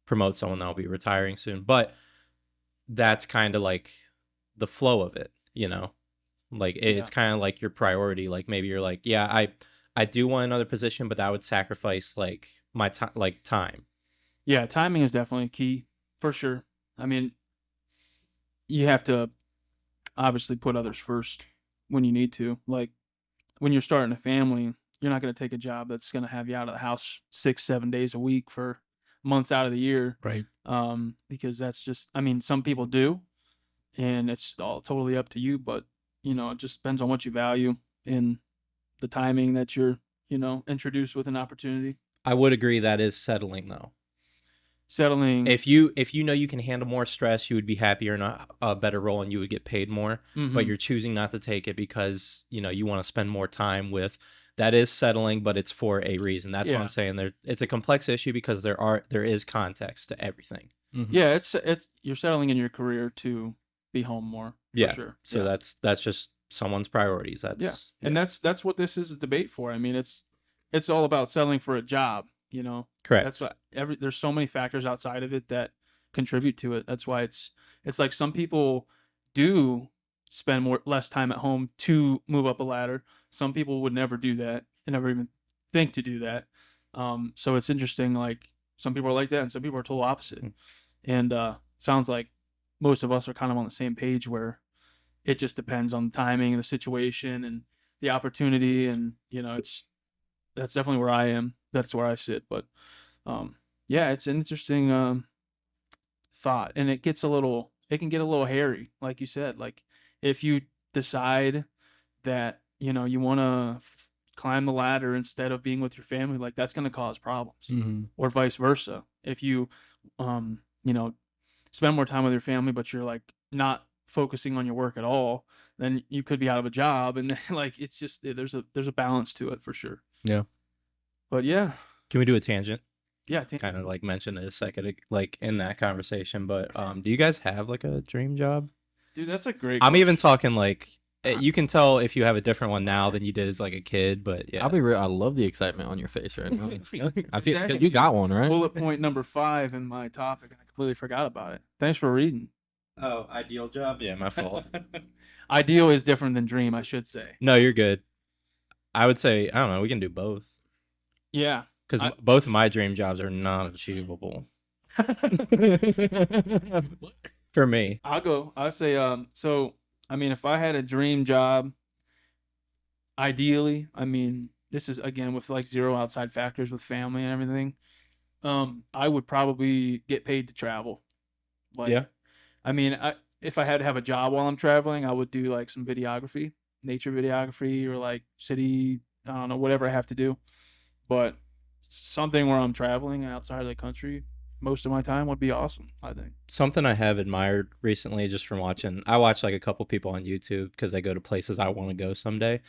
promote someone that'll be retiring soon? But that's kind of like the flow of it, like it's kind of like your priority. Like maybe you're like, yeah, I do want another position, but that would sacrifice like my time, Yeah, timing is definitely key for sure. I mean, you have to obviously put others first when you need to. Like when you're starting a family, you're not going to take a job that's going to have you out of the house 6-7 days a week for months out of the year. Right. Because that's just, I mean, some people do, and it's all totally up to you, but it just depends on what you value in the timing that you're, introduced with an opportunity. I would agree that is settling though. Settling. If you know you can handle more stress, you would be happier in a better role and you would get paid more, but you're choosing not to take it because, you want to spend more time with. That is settling, but it's for a reason. That's what I'm saying. It's a complex issue because there is context to everything. Yeah, it's you're settling in your career to be home more. For sure. So that's just someone's priorities. And that's what this is a debate for. I mean, it's all about settling for a job. Correct. That's what there's so many factors outside of it that contribute to it. That's why it's like some people do spend less time at home to move up a ladder. Some people would never do that and never even think to do that. So it's interesting. Like some people are like that, and some people are total opposite. And sounds like most of us are kind of on the same page, where it just depends on the timing, the situation, and the opportunity. And that's definitely where I am. That's where I sit. But it's an interesting thought, and it can get a little hairy, like you said. Like if you decide that you want to climb the ladder instead of being with your family, like that's going to cause problems. Or vice versa. If you spend more time with your family, but you're like not focusing on your work at all, then you could be out of a job. And then like it's just there's a balance to it for sure. Yeah. But yeah. Can we do a tangent? Yeah. Kind of like mention it a second, like in that conversation. But do you guys have like a dream job? Dude, that's a great I'm question. even talking like, you can tell if you have a different one now than you did as like a kid. But yeah, I'll be real. I love the excitement on your face right now. I feel Exactly. you got one, right? Bullet point number 5 in my topic, and I completely forgot about it. Thanks for reading. Oh, ideal job? Yeah, my fault. Ideal is different than dream, I should say. No, you're good. I would say, I don't know, we can do both. Yeah. Because both of my dream jobs are not achievable. For me. I'll say, so, I mean, if I had a dream job, ideally, I mean, this is, again, with like zero outside factors with family and everything, I would probably get paid to travel. Like, Yeah. I mean, if I had to have a job while I'm traveling, I would do like some videography, nature videography, or like city, I don't know, whatever I have to do. But something where I'm traveling outside of the country most of my time would be awesome, I think. Something I have admired recently just from watching, I watch like a couple people on YouTube because they go to places I want to go someday.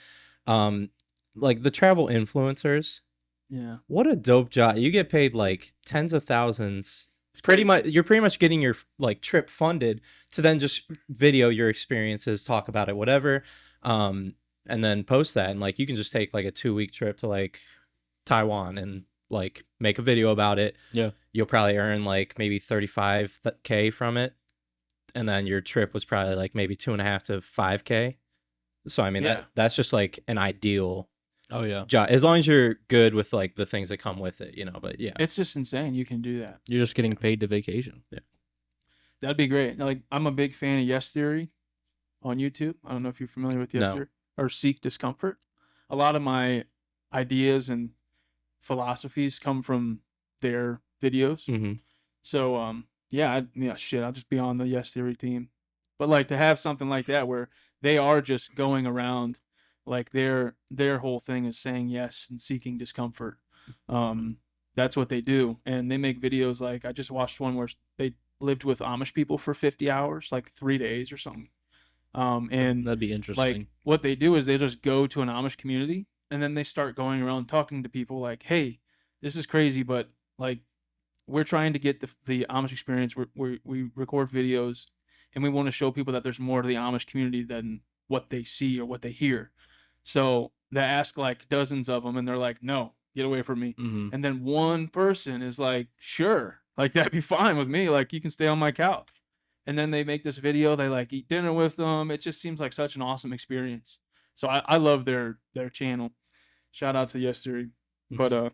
Like the travel influencers. Yeah. What a dope job. You get paid like tens of thousands. You're pretty much getting your like trip funded to then just video your experiences, talk about it, whatever. and then post that, and like you can just take like a 2-week trip to like Taiwan and like make a video about it. Yeah. You'll probably earn like maybe 35K from it, and then your trip was probably like maybe 2.5 to 5K. So I mean Yeah. that's just like an ideal Oh yeah. job, as long as you're good with like the things that come with it, you know. But yeah, It's just insane. You can do that. You're just getting paid to vacation. That'd be great. Like, I'm a big fan of Yes Theory on YouTube. I don't know if you're familiar with Yes No. Theory or Seek Discomfort. A lot of my ideas and philosophies come from their videos. hmm So, shit, I'll just be on the Yes Theory team. But like to have something like that where they are just going around, like their whole thing is saying yes and seeking discomfort. That's what they do, and they make videos. Like, I just watched one where they lived with Amish people for 50 hours, like 3 days or something. And That'd be interesting. like what they do is they just go to an Amish community and then they start going around talking to people like, hey, this is crazy, but like we're trying to get the Amish experience. We record videos and we want to show people that there's more to the Amish community than what they see or what they hear. So they ask like dozens of them and they're like, no, get away from me. Mhm. And then one person is like, sure, like that'd be fine with me. Like, you can stay on my couch. And then they make this video. They like eat dinner with them. It just seems like such an awesome experience. So I love their channel. Shout out to Yes Theory. But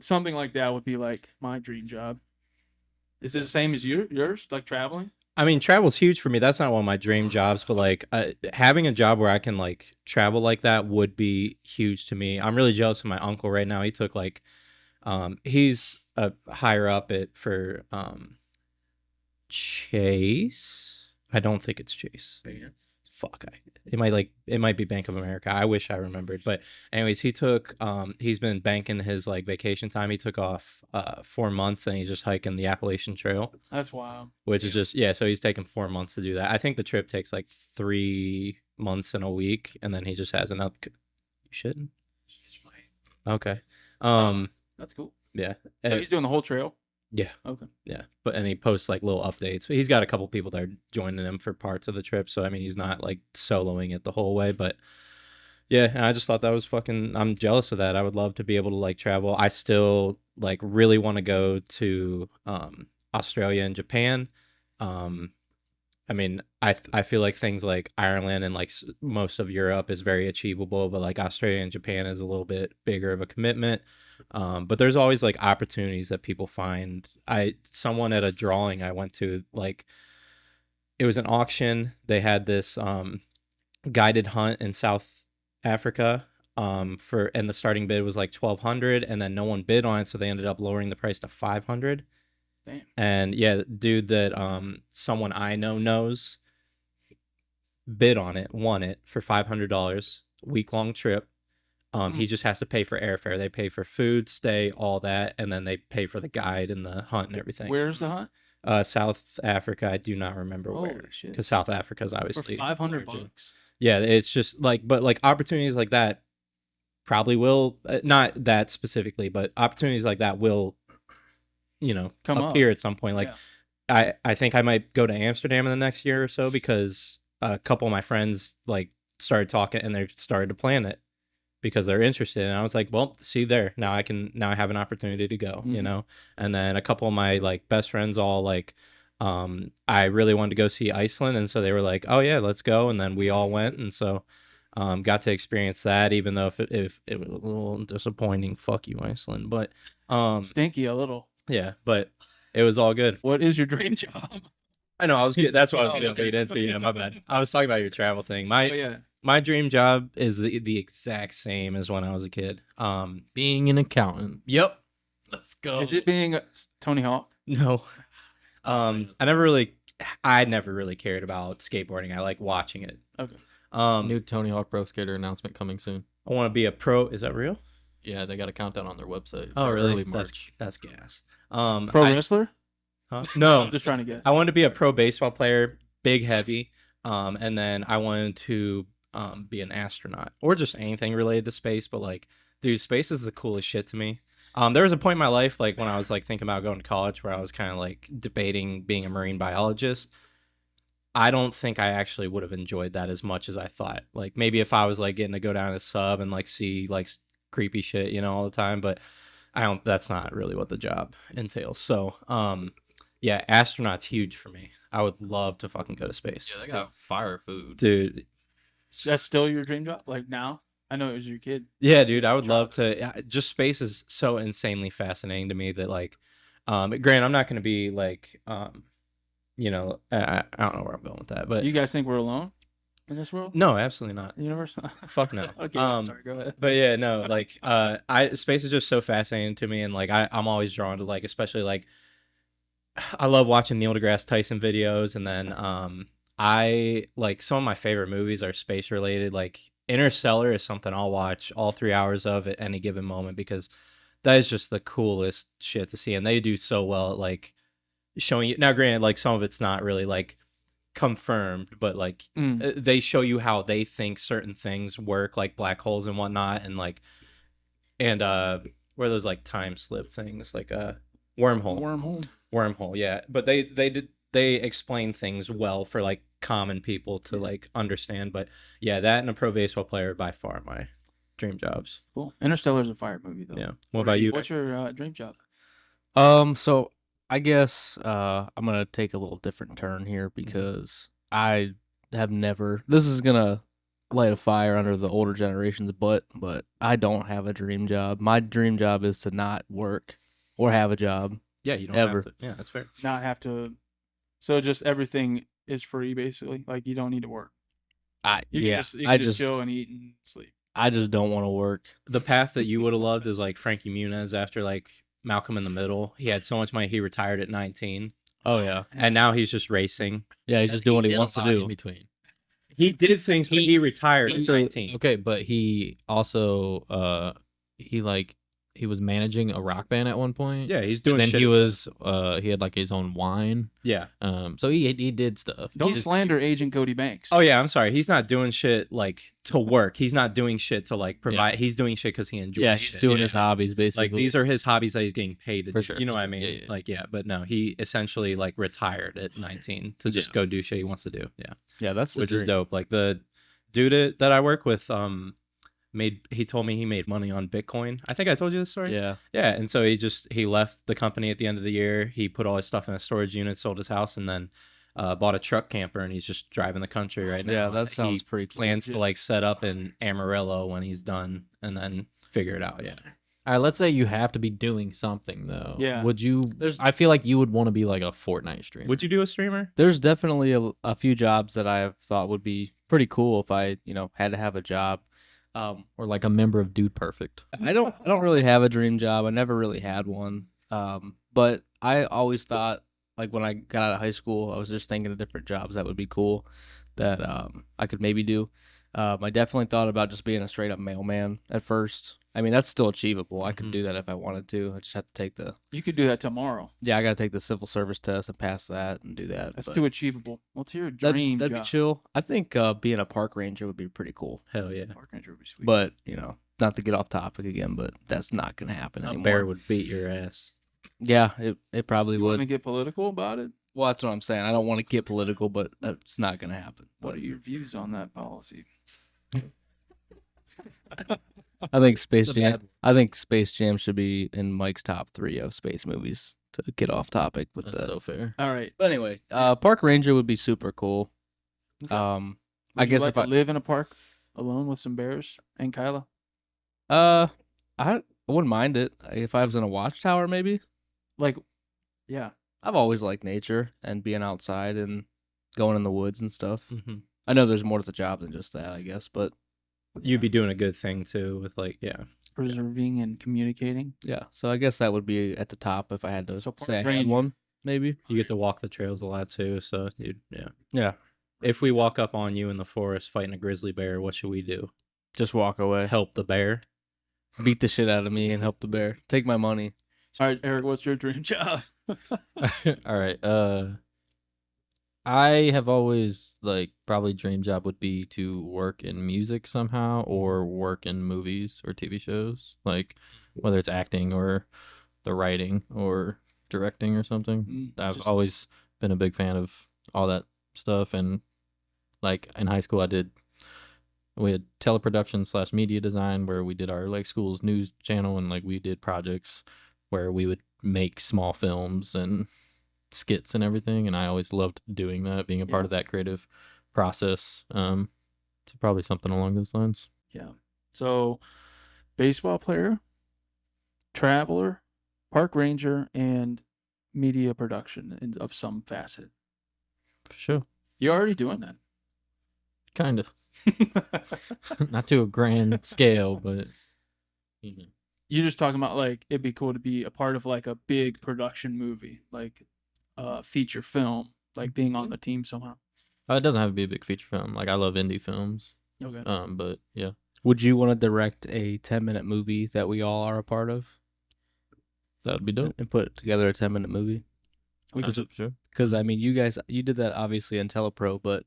something like that would be like my dream job. Is it the same as yours? Like traveling? I mean, travel's huge for me. That's not one of my dream jobs, but like having a job where I can like travel like that would be huge to me. I'm really jealous of my uncle right now. He took like, he's a higher up for Chase. I don't think it's Chase. Fuck, it might be Bank of America. I wish I remembered. But anyways, he's been banking his like vacation time. He took off 4 months and he's just hiking the Appalachian Trail, That's wild. which is just so he's taking 4 months to do that. I think the trip takes like 3 months and a week, and then he just has enough. You shouldn't. Okay. That's cool. Yeah. So he's doing the whole trail. Yeah. Okay. Yeah, and he posts like little updates. But he's got a couple people that are joining him for parts of the trip, so I mean he's not like soloing it the whole way. But yeah, and I just thought that was fucking. I'm jealous of that. I would love to be able to like travel. I still like really want to go to Australia and Japan. I mean, I feel like things like Ireland and like most of Europe is very achievable, but like Australia and Japan is a little bit bigger of a commitment. But there's always like opportunities that people find. Someone at a drawing I went to, like it was an auction. They had this guided hunt in South Africa and the starting bid was like 1,200, and then no one bid on it, so they ended up lowering the price to 500. Damn. And yeah, dude that someone I know knows bid on it, won it for $500, week-long trip. He just has to pay for airfare. They pay for food, stay, all that, and then they pay for the guide and the hunt and everything. Where's the hunt? South Africa. I do not remember Holy where, shit. because South Africa is For obviously $500. yeah. It's just like, but like opportunities like that probably will not that specifically, but opportunities like that will, Come up. appear at some point. Like Yeah. I think I might go to Amsterdam in the next year or so, because a couple of my friends like started talking and they started to plan it because they're interested. And I was like, well, see there, now I have an opportunity to go, Mhm. And then a couple of my like best friends all like, I really wanted to go see Iceland. And so they were like, oh yeah, let's go. And then we all went. And so, got to experience that, even though if it was a little disappointing, fuck you, Iceland. But, Stinky a little. yeah, but it was all good. What is your dream job? I know that's what I was Oh, going to lead into. Yeah, my bad. I was talking about your travel thing. Oh, yeah. My dream job is the exact same as when I was a kid. Being an accountant. Yep. Let's go. Is it being Tony Hawk? No. I never really cared about skateboarding. I like watching it. Okay. New Tony Hawk Pro Skater announcement coming soon. I want to be a pro. Is that real? Yeah, they got a countdown on their website. Oh, for really? Early March. That's gas. Pro I- wrestler? huh? No, I'm just trying to guess. I wanted to be a pro baseball player, big, heavy. And then I wanted to be an astronaut or just anything related to space. But like, dude, space is the coolest shit to me. There was a point in my life, like when I was like thinking about going to college, where I was kind of like debating being a marine biologist. I don't think I actually would have enjoyed that as much as I thought. Like maybe if I was like getting to go down to sub and like see like creepy shit, you know, all the time, but I don't. That's not really what the job entails. So, yeah, astronaut's huge for me. I would love to fucking go to space, Yeah, they got fire food. dude. That's still your dream job? Like now? I know it was your kid. Yeah, dude, I would love to. Just space is so insanely fascinating to me that like, Grant, I'm not gonna be like, you know, I don't know where I'm going with that, but You guys think we're alone in this world? no, absolutely not. The universe? Fuck no. Okay, sorry, go ahead. But yeah, no, like space is just so fascinating to me, and like I'm always drawn to like, especially like I love watching Neil deGrasse Tyson videos, and then I like some of my favorite movies are space related. Like Interstellar is something I'll watch all 3 hours of at any given moment because that is just the coolest shit to see, and they do so well at like showing you. Now, granted, like some of it's not really like confirmed, but like they show you how they think certain things work, like black holes and whatnot, and like where those like time slip things, like wormhole, yeah. But they explain things well for like common people to like understand. But yeah, that and a pro baseball player are by far my dream jobs. Cool. Interstellar's a fire movie though. Yeah. What about you? What's your dream job? So I guess I'm gonna take a little different turn here because I have never. This is gonna light a fire under the older generation's butt, but I don't have a dream job. My dream job is to not work or have a job. Yeah, you don't ever. have to. Yeah, that's fair. Not have to. So just everything is free basically. Like you don't need to work. You can just chill and eat and sleep. I just don't want to work. The path that you would have loved is like Frankie Muniz after like Malcolm in the Middle. He had so much money he retired at 19. Oh yeah, and now he's just racing. yeah. He's just doing what he did a wants to lot do. in between. He did things, but he retired at 19. Okay, but he also he was managing a rock band at one point. Yeah, he's doing. And then shit. he had like his own wine. Yeah. So he did stuff. Don't slander Agent Cody Banks. Oh yeah, I'm sorry. He's not doing shit like to work. He's not doing shit to like provide. He's doing shit because he enjoys. Yeah, he's shit. doing his hobbies basically. Like these are his hobbies that he's getting paid to For do. sure. You know what I mean? Yeah, yeah. Like but no, he essentially like retired at 19 to just go do shit he wants to do. Yeah. Yeah, that's the which is dream. dope. Like the dude that I work with he told me he made money on Bitcoin. I think I told you this story. Yeah. Yeah, and so he left the company at the end of the year. He put all his stuff in a storage unit, sold his house, and then bought a truck camper, and he's just driving the country right now. Yeah, that sounds He pretty cool. plans to like set up in Amarillo when he's done, and then figure it out. Yeah. All right, let's say you have to be doing something though. Yeah. Would you? I feel like you would want to be like a Fortnite streamer. Would you do a streamer? There's definitely a few jobs that I have thought would be pretty cool if I, had to have a job. Or like a member of Dude Perfect? I don't really have a dream job. I never really had one. But I always thought, like when I got out of high school, I was just thinking of different jobs that would be cool that I could maybe do. I definitely thought about just being a straight up mailman at first. I mean, that's still achievable. I could do that if I wanted to. I just have to take You could do that tomorrow. I got to take the civil service test and pass that and do that. That's but too achievable. Let's hear a that'd dream be job. chill. I think being a park ranger would be pretty cool. Hell yeah. Park ranger would be sweet. But, not to get off topic again, but that's not going to happen A anymore. bear would beat your ass. Yeah, it probably you want would. to get political about it? Well, that's what I'm saying. I don't want to get political, but it's not going to happen. What are your views on that policy? I think Space It's a Jam. bad one. I think Space Jam should be in Mike's top 3 of space movies. To get off topic with That's the. so fair. All right. But anyway, Park Ranger would be super cool. Okay. I Would guess you like if to I live in a park alone with some bears and Kyla? I wouldn't mind it if I was in a watchtower. Maybe Like, yeah. I've always liked nature and being outside and going in the woods and stuff. Mm-hmm. I know there's more to the job than just that, I guess, but You'd be doing a good thing too with like Preserving and communicating. yeah. So I guess that would be at the top if I had to So Park say I had Ranger. one. Maybe. You get to walk the trails a lot too, so yeah. Yeah. If we walk up on you in the forest fighting a grizzly bear, what should we do? Just walk away. Help the bear? Beat the shit out of me and help the bear. Take my money. All right, Eric, what's your dream job? All right. I have always probably dream job would be to work in music somehow or work in movies or TV shows, like whether it's acting or the writing or directing or something. I've always been a big fan of all that stuff, and like in high school we had teleproduction / media design, where we did our like school's news channel, and like we did projects where we would make small films and skits and everything, and I always loved doing that, being a part Yeah. of that creative process. So probably something along those lines. Yeah. So, baseball player, traveler, park ranger, and media production of some facet. For sure. You're already doing that. Kind of. Not to a grand scale, but you know. You're just talking about like it'd be cool to be a part of like a big production movie, like a feature film, like being on the team somehow. It doesn't have to be a big feature film. Like I love indie films. Okay. But yeah. Would you want to direct a 10-minute movie that we all are a part of? That would be dope. And put together a 10-minute movie? We could, For sure. Because, I mean, you did that obviously in Telepro, but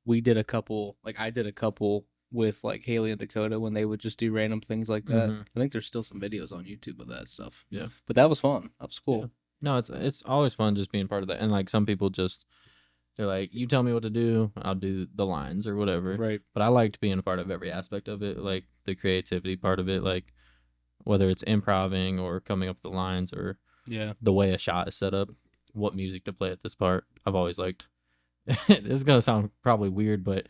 we did a couple, like I did a couple with like Haley and Dakota when they would just do random things like that. Mhm. I think there's still some videos on YouTube of that stuff. Yeah. But that was fun. That was cool. Yeah. No, it's always fun just being part of that. And like some people just they're like, you tell me what to do, I'll do the lines or whatever. Right. But I liked being a part of every aspect of it, like the creativity part of it, like whether it's improvising or coming up with the lines or Yeah. the way a shot is set up, what music to play at this part. I've always liked. This is gonna sound probably weird, but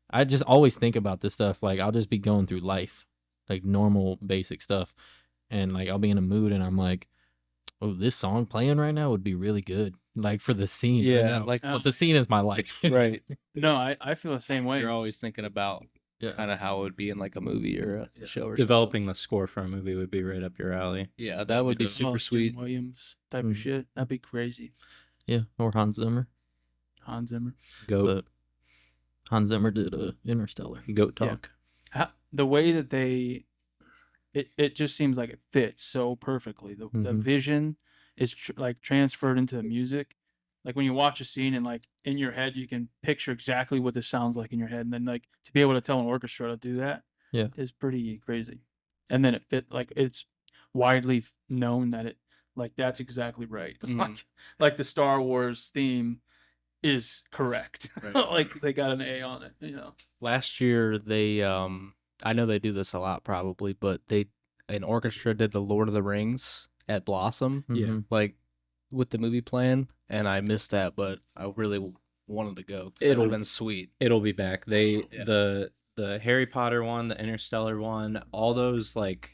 I just always think about this stuff. Like I'll just be going through life, like normal basic stuff, and like I'll be in a mood and I'm like, oh, this song playing right now would be really good, like for the scene. right Yeah, now. like- but the scene is my life. Right. no, I feel the same way. You're always thinking about Yeah. kind of how it would be in like a movie or a show or something. Developing the score for a movie would be right up your alley. Yeah, that would be Oh, super Jim sweet. Williams type Mhm. of shit. That'd be crazy. Yeah, or Hans Zimmer. Hans Zimmer. Goat, But Hans Zimmer did Interstellar. goat Yeah. talk. The way that it just seems like it fits so perfectly. The Mhm. vision is like transferred into the music. Like when you watch a scene and like in your head you can picture exactly what this sounds like in your head, and then like to be able to tell an orchestra to do that, Yeah. is pretty crazy. And then it fit like it's widely known that it like that's exactly right. Mhm. Like the Star Wars theme is correct. Right. Like they got an A on it, you know. Last year they I know they do this a lot probably, but an orchestra did the Lord of the Rings at Blossom, Yeah. Mhm. like with the movie plan, and I missed that, but I really wanted to go. It would It'll- have been sweet. It'll be back. They Yeah. the Harry Potter one, the Interstellar one, all those like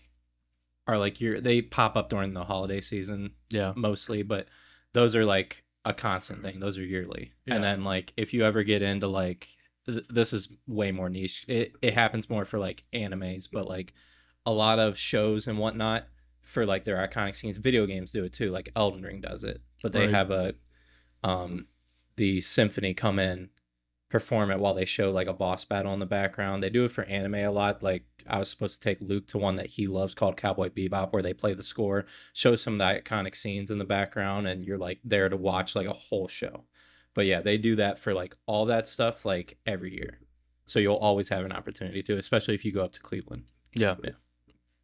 are like they pop up during the holiday season Yeah. mostly, but those are like a constant thing. Those are yearly. Yeah. And then like if you ever get into like this is way more niche. It happens more for like animes, but like a lot of shows and whatnot for like their iconic scenes. Video games do it too. Like Elden Ring does it, but they Right. have the symphony come in, perform it while they show like a boss battle in the background. They do it for anime a lot. Like I was supposed to take Luke to one that he loves called Cowboy Bebop, where they play the score, show some of the iconic scenes in the background, and you're like there to watch like a whole show. But yeah, they do that for like all that stuff like every year. So you'll always have an opportunity to, especially if you go up to Cleveland. Yeah. Yeah.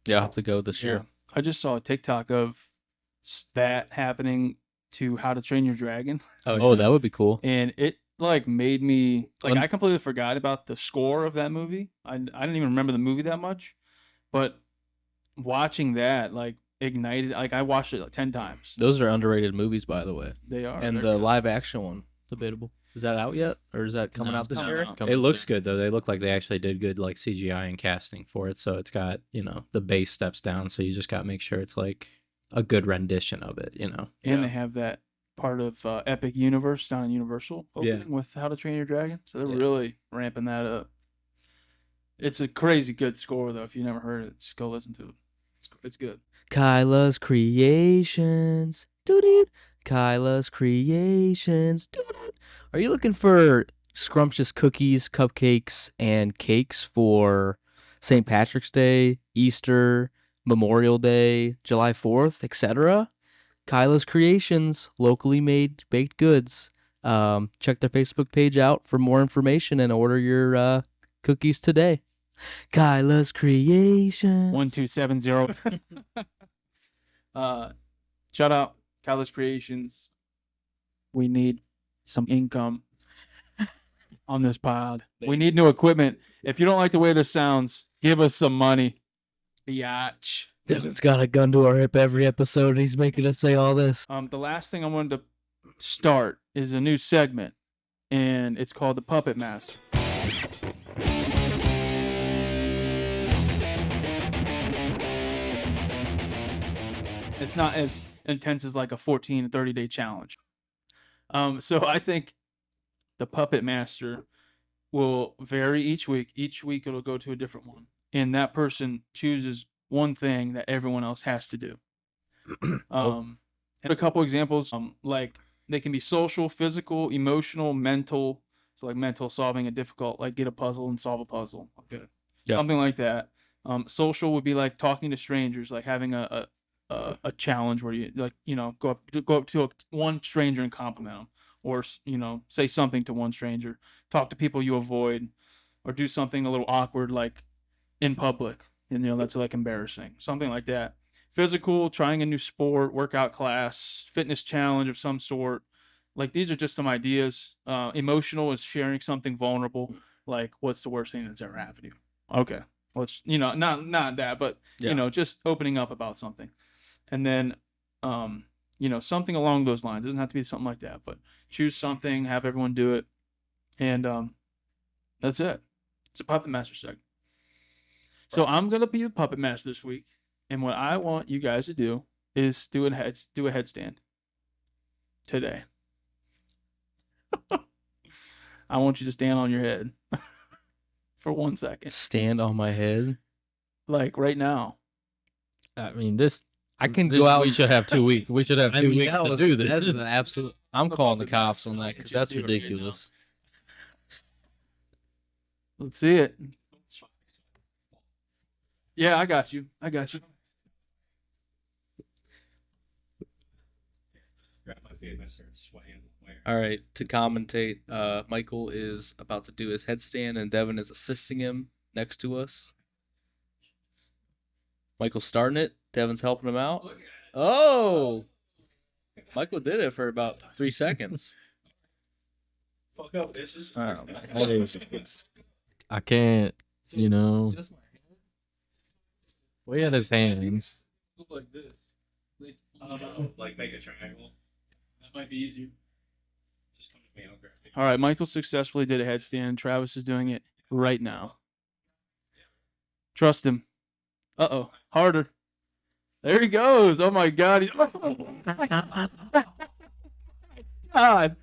Yeah, I'll have to go this year. I just saw a TikTok of that happening to How to Train Your Dragon, Oh, that would be cool. and it like made me like Un- I completely forgot about the score of that movie. I didn't even remember the movie that much, but watching that like ignited. Like I watched it like 10 times. Those are underrated movies, by the way. They are, And they're the good. live action one, debatable. Is that out yet, or is that coming No, out this it's year? coming out. It looks good though. They look like they actually did good like CGI and casting for it. So it's got, the base steps down. So you just got to make sure it's like a good rendition of it, and Yeah. they have that part of Epic Universe down in Universal Yeah. opening with How to Train Your Dragon. So they're Yeah. really ramping that up. It's a crazy good score though. If you never heard it, just go listen to it. It's good. Kyla's Creations. Doo-doo. Kyla's Creations. Doo-doo. Are you looking for scrumptious cookies, cupcakes, and cakes for St. Patrick's Day, Easter, Memorial Day, July 4th, etc.? Kyla's Creations, locally made baked goods. Check their Facebook page out for more information and order your cookies today. Kyla's Creations. 1270. Shout out Kyle's Creations. We need some income. on this pod. We Thank need new equipment. If you don't like the way this sounds, give us some money. Biatch. Devin's got a gun to our hip every episode. And he's making us say all this. The last thing I wanted to start is a new segment, and it's called the Puppet Master. It's not as intense as like a 14 to 30-day challenge. So I think the Puppet Master will vary each week. Each week it'll go to a different one, and that person chooses one thing that everyone else has to do. And a couple examples, like they can be social, physical, emotional, mental. So like mental, solving a difficult, like get a puzzle and solve a puzzle. Okay, Yeah. something like that. Social would be like talking to strangers, like having a challenge where you like go up to one stranger and compliment them, or say something to one stranger, talk to people you avoid, or do something a little awkward like in public, and that's like embarrassing, something like that. Physical, trying a new sport, workout class, fitness challenge of some sort. Like these are just some ideas. Emotional is sharing something vulnerable, like what's the worst thing that's ever happened to you. Okay, let's not that, but Yeah. just opening up about something. And then something along those lines. It doesn't have to be something like that, but choose something, have everyone do it, and that's it. It's a Puppet Master segment. So I'm gonna be the Puppet Master this week, and what I want you guys to do is do a headstand today. I want you to stand on your head for 1 second, Stand on my head. like right now. I mean, this. I can this- go out. We should have 2 weeks. We should have 2 weeks to do this. That is an absolute. I'm calling the cops on that because that's ridiculous. Let's see it. Yeah, I got you. All right, to commentate, Michael is about to do his headstand, and Devin is assisting him next to us. Michael's starting it. Devin's helping him out. Oh, Michael did it for about 3 seconds. Fuck up, bitches. Oh, man. I can't. We had his hands. Like this. Like make a triangle. That might be easier. Just come to me, I'll grab it. All right, Michael successfully did a headstand. Travis is doing it right now. Trust him. Uh-oh. Harder. There he goes. Oh, my God. God.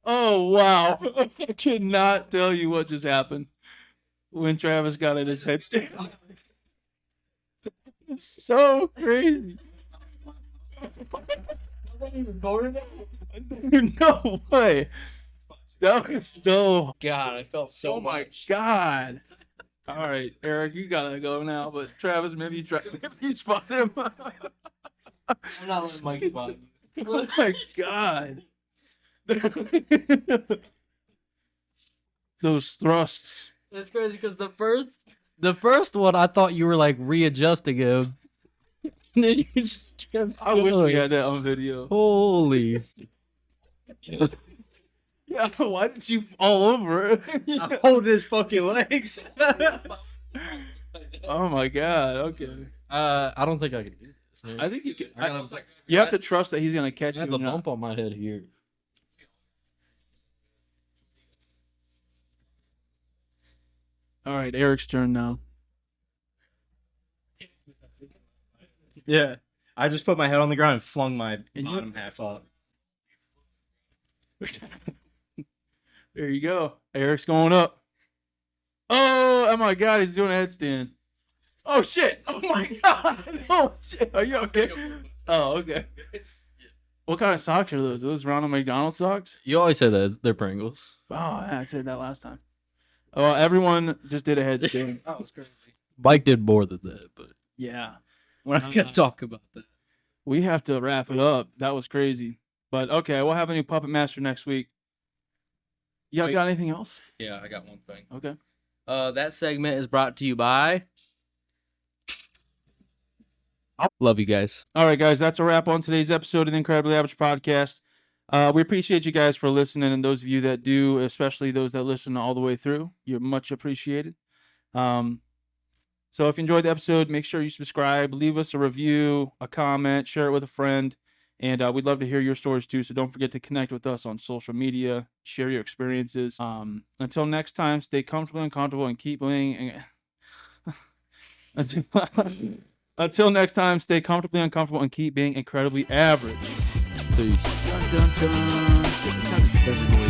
Oh, wow. I cannot tell you what just happened when Travis got in his headstand. It's so crazy. No way. That was so. God, I felt so Oh my much. God. All right, Eric, you gotta go now. But Travis, maybe you spot him. I'm not letting Mike spot me. Oh my God. Those thrusts. That's crazy because the first one I thought you were like readjusting him. And then you just kept I wish we going. had that on video. Holy. Yeah, why did you fall over? I'm holding his fucking legs. Oh my God. Okay. I don't think I can do this, man. I think you can. I gotta- You have to trust that he's gonna catch I you. have the and not- bump on my head here. All right, Eric's turn now. Yeah. I just put my head on the ground and flung my And you- bottom half up. There you go. Eric's going up. Oh my God, he's doing a headstand. Oh shit! Oh my God! Oh shit! Are you okay? Oh, okay. What kind of socks are those? Are those Ronald McDonald socks? You always say that they're Pringles. Oh, yeah, I said that last time. Oh, everyone just did a headstand. That was crazy. Mike did more than that, but Yeah. We're not gonna talk about that. We have to wrap it up. That was crazy. But okay, we'll have a new Puppet Master next week. You guys Wait. got anything else? Yeah, I got one thing. Okay. That segment is brought to you by. Love you guys. All right, guys, that's a wrap on today's episode of the Incredibly Average Podcast. We appreciate you guys for listening, and those of you that do, especially those that listen all the way through, you're much appreciated. So if you enjoyed the episode, make sure you subscribe, leave us a review, a comment, share it with a friend, and we'd love to hear your stories too. So don't forget to connect with us on social media, share your experiences. Until next time, stay comfortable and comfortable, and keep being. Until next time, stay comfortably uncomfortable and keep being incredibly average. Peace. Dun, dun, dun.